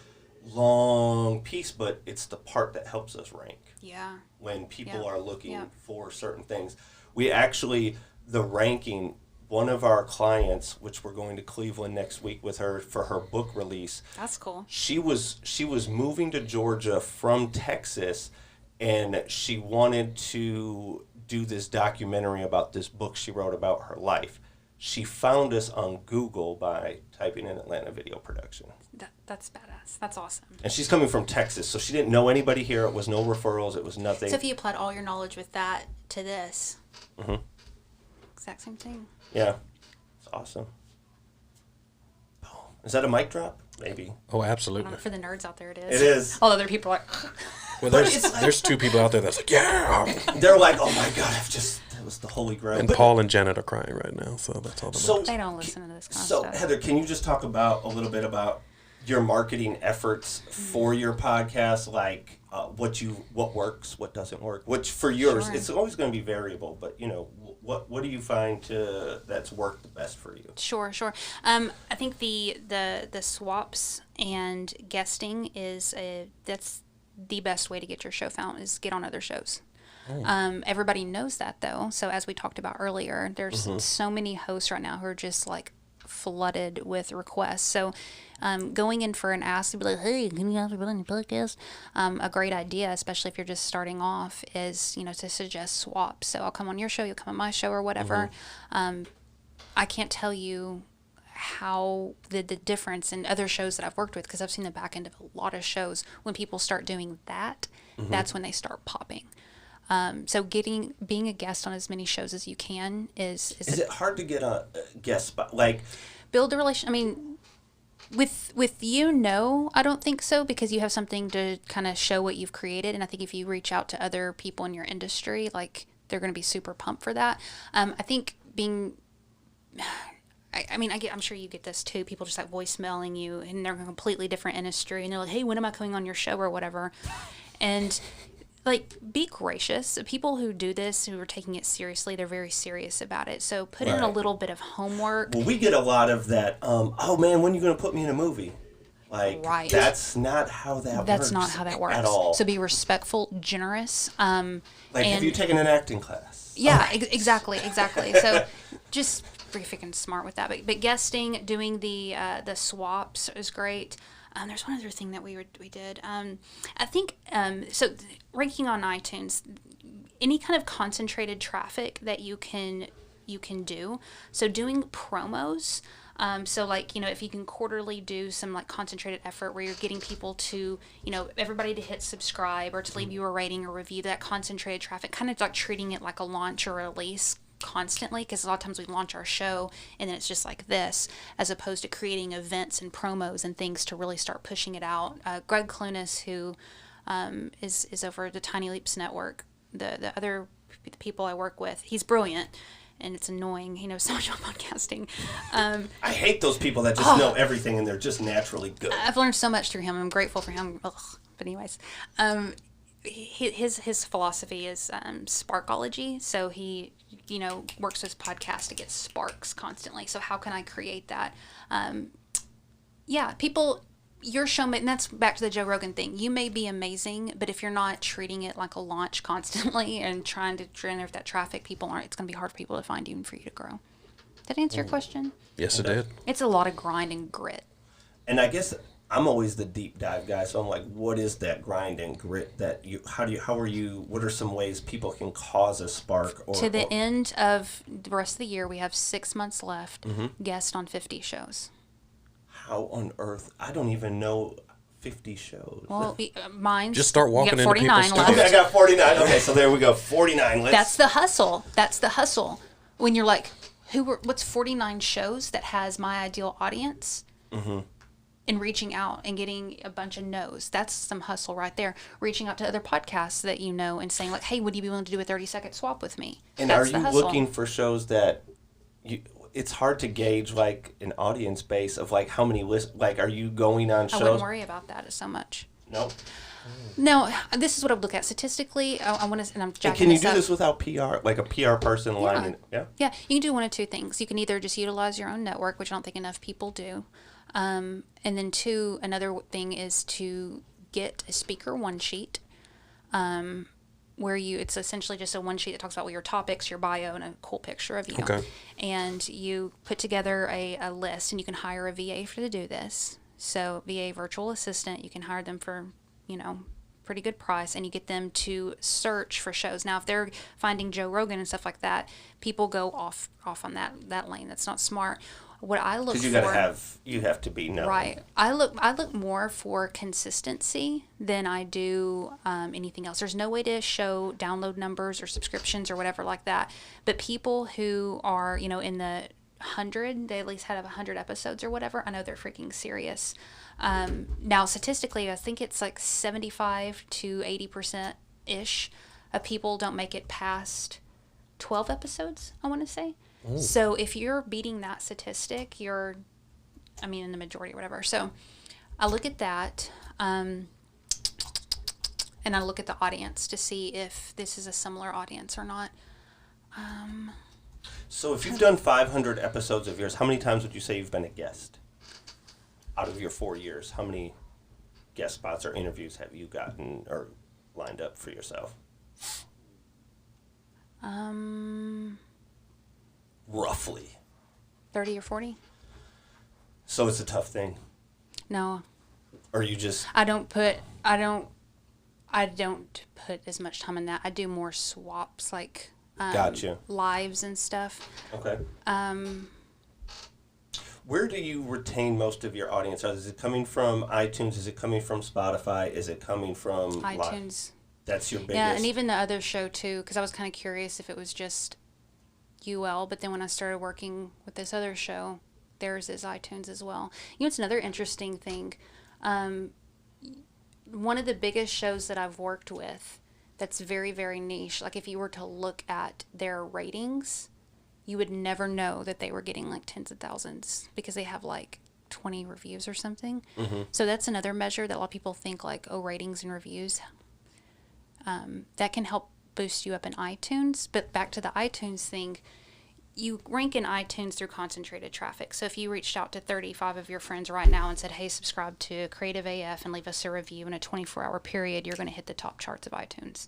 B: long piece, but it's the part that helps us rank.
C: Yeah.
B: When people are looking for certain things. We actually, the ranking, one of our clients, which we're going to Cleveland next week with her for her book release.
C: That's cool.
B: She was moving to Georgia from Texas, and she wanted to do this documentary about this book she wrote about her life. She found us on Google by typing in Atlanta video production.
C: That's badass. That's awesome.
B: And she's coming from Texas, so she didn't know anybody here. It was no referrals. It was nothing.
C: So if you applied all your knowledge with that to this, exact same thing.
B: Yeah, it's awesome. Is that a mic drop? Maybe.
D: Oh, absolutely.
C: For the nerds out there, it is.
B: It is.
C: All other people are like...
D: Well, there's two people out there that's like, yeah.
B: They're like, oh my God, that was the holy grail.
D: And Paul and Janet are crying right now, so that's all that matters.
C: They don't listen to this kind of
B: So,
C: stuff.
B: Heather, can you just talk a little bit about your marketing efforts for your podcast? Like, what works, what doesn't work? Which for yours, it's always going to be variable, but what do you find that's worked the best for you?
C: Sure. I think the swaps and guesting that's the best way to get your show found, is get on other shows. Everybody knows that though. So as we talked about earlier, there's so many hosts right now who are just like flooded with requests. So going in for an ask to be like, hey, can you guys be on your podcast? A great idea, especially if you're just starting off, is to suggest swaps. So I'll come on your show, you'll come on my show, or whatever. I can't tell you how the difference in other shows that I've worked with, because I've seen the back end of a lot of shows. When people start doing that, that's when they start popping. So being a guest on as many shows as you can is
B: it hard to get a guest spot? Like,
C: build a relation. I mean, with I don't think so, because you have something to kind of show what you've created, and I think if you reach out to other people in your industry, like, they're going to be super pumped for that. I think I'm sure you get this too. People just like voicemailing you, and they're in a completely different industry, and they're like, hey, when am I coming on your show or whatever? And like, be gracious. People who do this, who are taking it seriously, they're very serious about it. So put in a little bit of homework.
B: Well, we get a lot of that, oh man, when are you going to put me in a movie? Like, that's not how that works.
C: That's not how that works.
B: At all.
C: So be respectful, generous.
B: Have you taken an acting class?
C: Yeah, exactly. So just be freaking smart with that. But guesting, doing the swaps is great. There's one other thing that we did. I think, so ranking on iTunes, any kind of concentrated traffic that you can do. So doing promos. So like, if you can quarterly do some like concentrated effort where you're getting people to, everybody to hit subscribe or to leave you a rating or review, that concentrated traffic, kind of like treating it like a launch or release constantly, because a lot of times we launch our show and then it's just like this, as opposed to creating events and promos and things to really start pushing it out. Greg Clunas, who is over the Tiny Leaps Network, the other people I work with, he's brilliant. And it's annoying. He knows so much about podcasting.
B: I hate those people that just know everything and they're just naturally good.
C: I've learned so much through him. I'm grateful for him. Ugh. But anyways, his philosophy is sparkology. So he, works with podcasts to get sparks constantly. So how can I create that? People... Your show, and that's back to the Joe Rogan thing. You may be amazing, but if you're not treating it like a launch constantly and trying to generate that traffic, it's going to be hard for people to find you and for you to grow. Did that answer your question?
D: Yes, it did.
C: It's a lot of grind and grit.
B: And I guess I'm always the deep dive guy, so I'm like, what is that grind and grit that what are some ways people can cause a spark?
C: To the end of the rest of the year, we have 6 months left, guest on 50 shows.
B: How on earth? I don't even know 50 shows.
C: Well, mine's...
D: Just start walking into people's
C: left.
D: studios.
B: Okay, I got 49. Okay, so there we go. 49.
C: That's the hustle. When you're like, what's 49 shows that has my ideal audience? Mm-hmm. And reaching out and getting a bunch of no's. That's some hustle right there. Reaching out to other podcasts that you know and saying like, hey, would you be willing to do a 30-second swap with me?
B: And are you looking for shows that... It's hard to gauge like an audience base of like how many are you going on shows?
C: I wouldn't worry about that so much.
B: No.
C: No, this is what I would look at statistically. I want to, and I'm jacking
B: and can you
C: this
B: do
C: up.
B: this without PR, like a PR person lining? Yeah.
C: Yeah, you can do one of two things. You can either just utilize your own network, which I don't think enough people do, and then another thing is to get a speaker one sheet. Where it's essentially just a one sheet that talks about your topics, your bio, and a cool picture of you.
D: Okay.
C: And you put together a list, and you can hire a VA to do this. So VA virtual assistant, you can hire them for, pretty good price, and you get them to search for shows. Now, if they're finding Joe Rogan and stuff like that, people go off on that lane. That's not smart. What I look for...
B: Because you have to be known.
C: Right. I look more for consistency than I do anything else. There's no way to show download numbers or subscriptions or whatever like that. But people who are, in the 100, they at least have 100 episodes or whatever, I know they're freaking serious. Now, statistically, I think it's like 75 to 80%-ish of people don't make it past 12 episodes, I want to say. Ooh. So if you're beating that statistic, in the majority or whatever. So I look at that, and I look at the audience to see if this is a similar audience or not.
B: So if you've done 500 episodes of yours, how many times would you say you've been a guest? Out of your 4 years, how many guest spots or interviews have you gotten or lined up for yourself? Roughly
C: 30 or 40.
B: So it's a tough thing.
C: No.
B: Or you just...
C: I don't put as much time in that. I do more swaps, like
B: gotcha.
C: Lives and stuff.
B: Okay. Where do you retain most of your audience? Is it coming from iTunes? Is it coming from Spotify? Is it coming from
C: iTunes?
B: That's your biggest.
C: Yeah, and even the other show too, because I was kind of curious if it was just UL, but then when I started working with this other show, theirs is iTunes as well. It's another interesting thing. One of the biggest shows that I've worked with that's very, very niche, like if you were to look at their ratings, you would never know that they were getting like tens of thousands because they have like 20 reviews or something. Mm-hmm. So that's another measure that a lot of people think like, oh, ratings and reviews. that can help boost you up in iTunes. But back to the iTunes thing, you rank in iTunes through concentrated traffic. So if you reached out to 35 of your friends right now and said, hey, subscribe to Creative AF and leave us a review in a 24-hour period, you're going to hit the top charts of iTunes.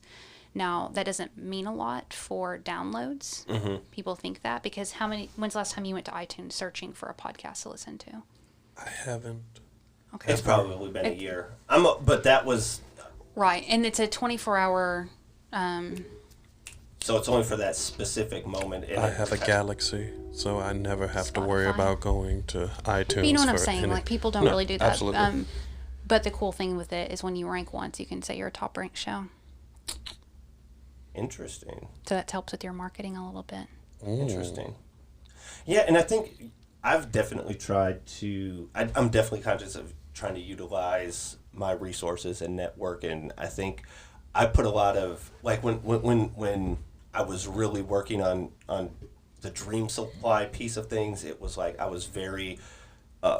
C: Now, that doesn't mean a lot for downloads. Mm-hmm. People think that because when's the last time you went to iTunes searching for a podcast to listen to?
D: I haven't.
C: Okay.
B: It's probably been a year. But that was...
C: Right, and it's a 24-hour...
B: So it's only for that specific moment.
D: I have a Galaxy, so I never have to worry about going to iTunes.
C: You know what I'm saying? Like, people don't really do that.
D: Absolutely.
C: But the cool thing with it is when you rank once, you can say you're a top-ranked show.
B: Interesting.
C: So that helps with your marketing a little bit.
B: Interesting. Yeah, and I think I've definitely tried to... I'm definitely conscious of trying to utilize my resources and network, and I think I put a lot of... Like, when I was really working on the Dream Supply piece of things, it was like I was very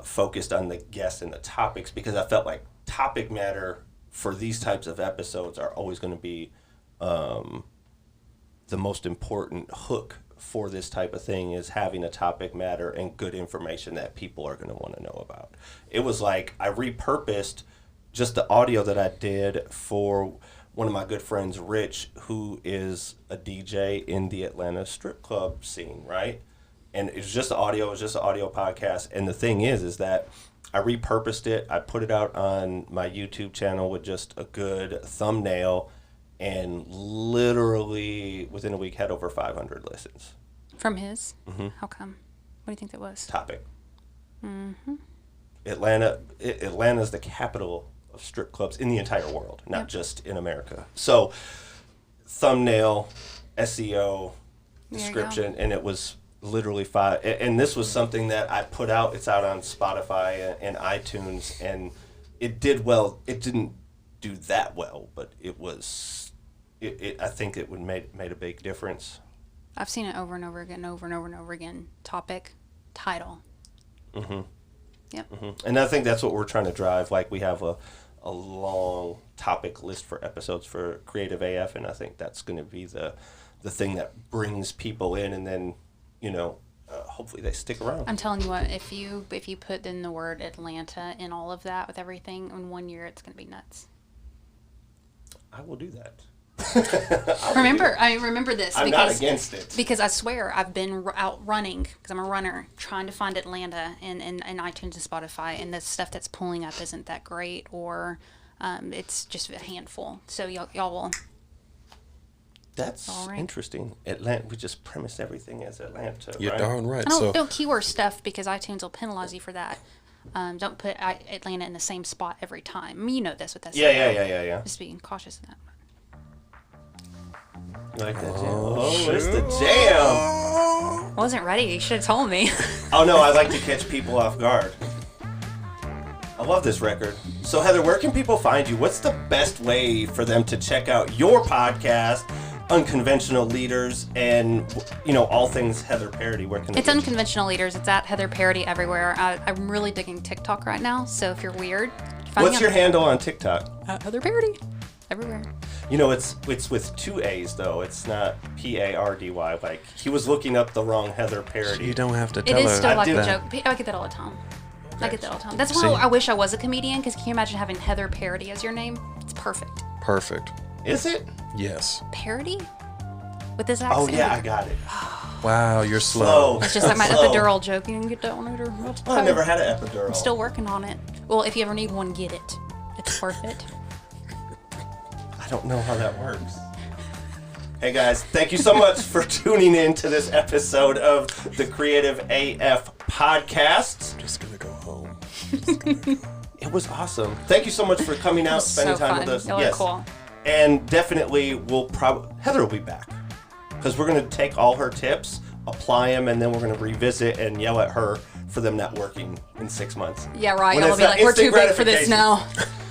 B: focused on the guests and the topics because I felt like topic matter for these types of episodes are always going to be the most important hook for this type of thing is having a topic matter and good information that people are going to want to know about. It was like I repurposed just the audio that I did for one of my good friends, Rich, who is a DJ in the Atlanta strip club scene, right? And it's just audio, it's just an audio podcast. And the thing is that I repurposed it. I put it out on my YouTube channel with just a good thumbnail and literally within a week had over 500 listens.
C: From his? Mm-hmm. How come? What do you think that was?
B: Topic.
C: Mm-hmm.
B: Atlanta's the capital of strip clubs in the entire world, not just in America. So thumbnail, SEO, description, and it was literally 5. And this was something that I put out. It's out on Spotify and iTunes, and it did well. It didn't do that well, but it was... I think it would made a big difference.
C: I've seen it over and over again. Topic, title.
B: Mm-hmm.
C: Yep.
B: Mm-hmm. And I think that's what we're trying to drive. Like we have a long topic list for episodes for Creative AF, and I think that's going to be the thing that brings people in, and then hopefully they stick around.
C: I'm telling you what, if you put in the word Atlanta in all of that with everything in 1 year, it's going to be nuts.
B: I will do that.
C: I remember this.
B: I'm not against it.
C: Because I swear I've been out running, because I'm a runner, trying to find Atlanta in iTunes and Spotify, and the stuff that's pulling up isn't that great, or it's just a handful. So y'all will...
B: That's right. Interesting. Atlanta, we just premise everything as Atlanta,
D: You're
B: right?
D: darn right.
C: Don't keyword stuff because iTunes will penalize you for that. Don't put Atlanta in the same spot every time. I mean, you know this with SEO.
B: Yeah.
C: Just being cautious of that.
B: You like that jam? Oh, it's the jam.
C: I wasn't ready. You should have told me.
B: Oh, no, I like to catch people off guard. I love this record. So, Heather, where can people find you? What's the best way for them to check out your podcast, Unconventional Leaders, and, all things Heather Parady? Where can they
C: It's Unconventional Leaders. It's at Heather Parady everywhere. I'm really digging TikTok right now, so if you're weird...
B: What's your handle on TikTok?
C: Heather Parady. Everywhere.
B: It's with 2 A's, though. It's not Pardy. Like, he was looking up the wrong Heather Parady.
D: You don't have to tell her.
C: It is still like a joke. I get that all the time. Okay. I get that all the time. That's why I wish I was a comedian, because can you imagine having Heather Parady as your name? It's perfect.
D: Perfect.
B: Is it?
D: Yes.
C: Parody? With this accent?
B: Oh, yeah, I got it.
D: Wow, you're slow.
C: It's just like my epidural joke. You can get that one later.
B: I never had an epidural.
C: I'm still working on it. Well, if you ever need one, get it. It's perfect.
B: I don't know how that works. Hey guys, thank you so much for tuning in to this episode of the Creative AF podcast.
D: I'm just gonna go home.
B: It was awesome. Thank you so much for coming out, spending time with us.
C: Y'all are cool.
B: And definitely Heather will be back, because we're gonna take all her tips, apply them, and then we're gonna revisit and yell at her for them not working in 6 months.
C: Yeah, right. Y'all will be like, we're too big for this now.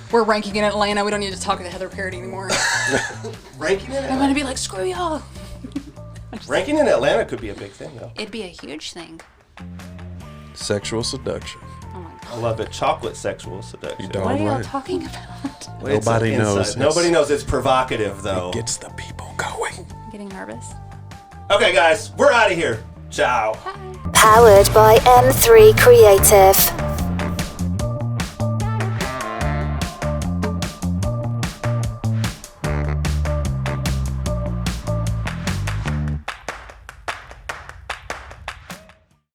C: We're ranking in Atlanta. We don't need to talk to Heather Parady anymore.
B: Ranking in Atlanta?
C: I'm going to be like, screw y'all.
B: Ranking in Atlanta could be a big thing, though.
C: It'd be a huge thing.
D: Sexual seduction.
C: Oh, my God.
B: I love it. Chocolate sexual seduction.
D: You don't.
C: What are y'all
D: right.
C: talking about?
D: Nobody knows.
B: Nobody knows. It's provocative, though.
D: It gets the people going.
C: I'm getting nervous.
B: Okay, guys, we're out of here. Ciao.
A: Powered by M3 Creative.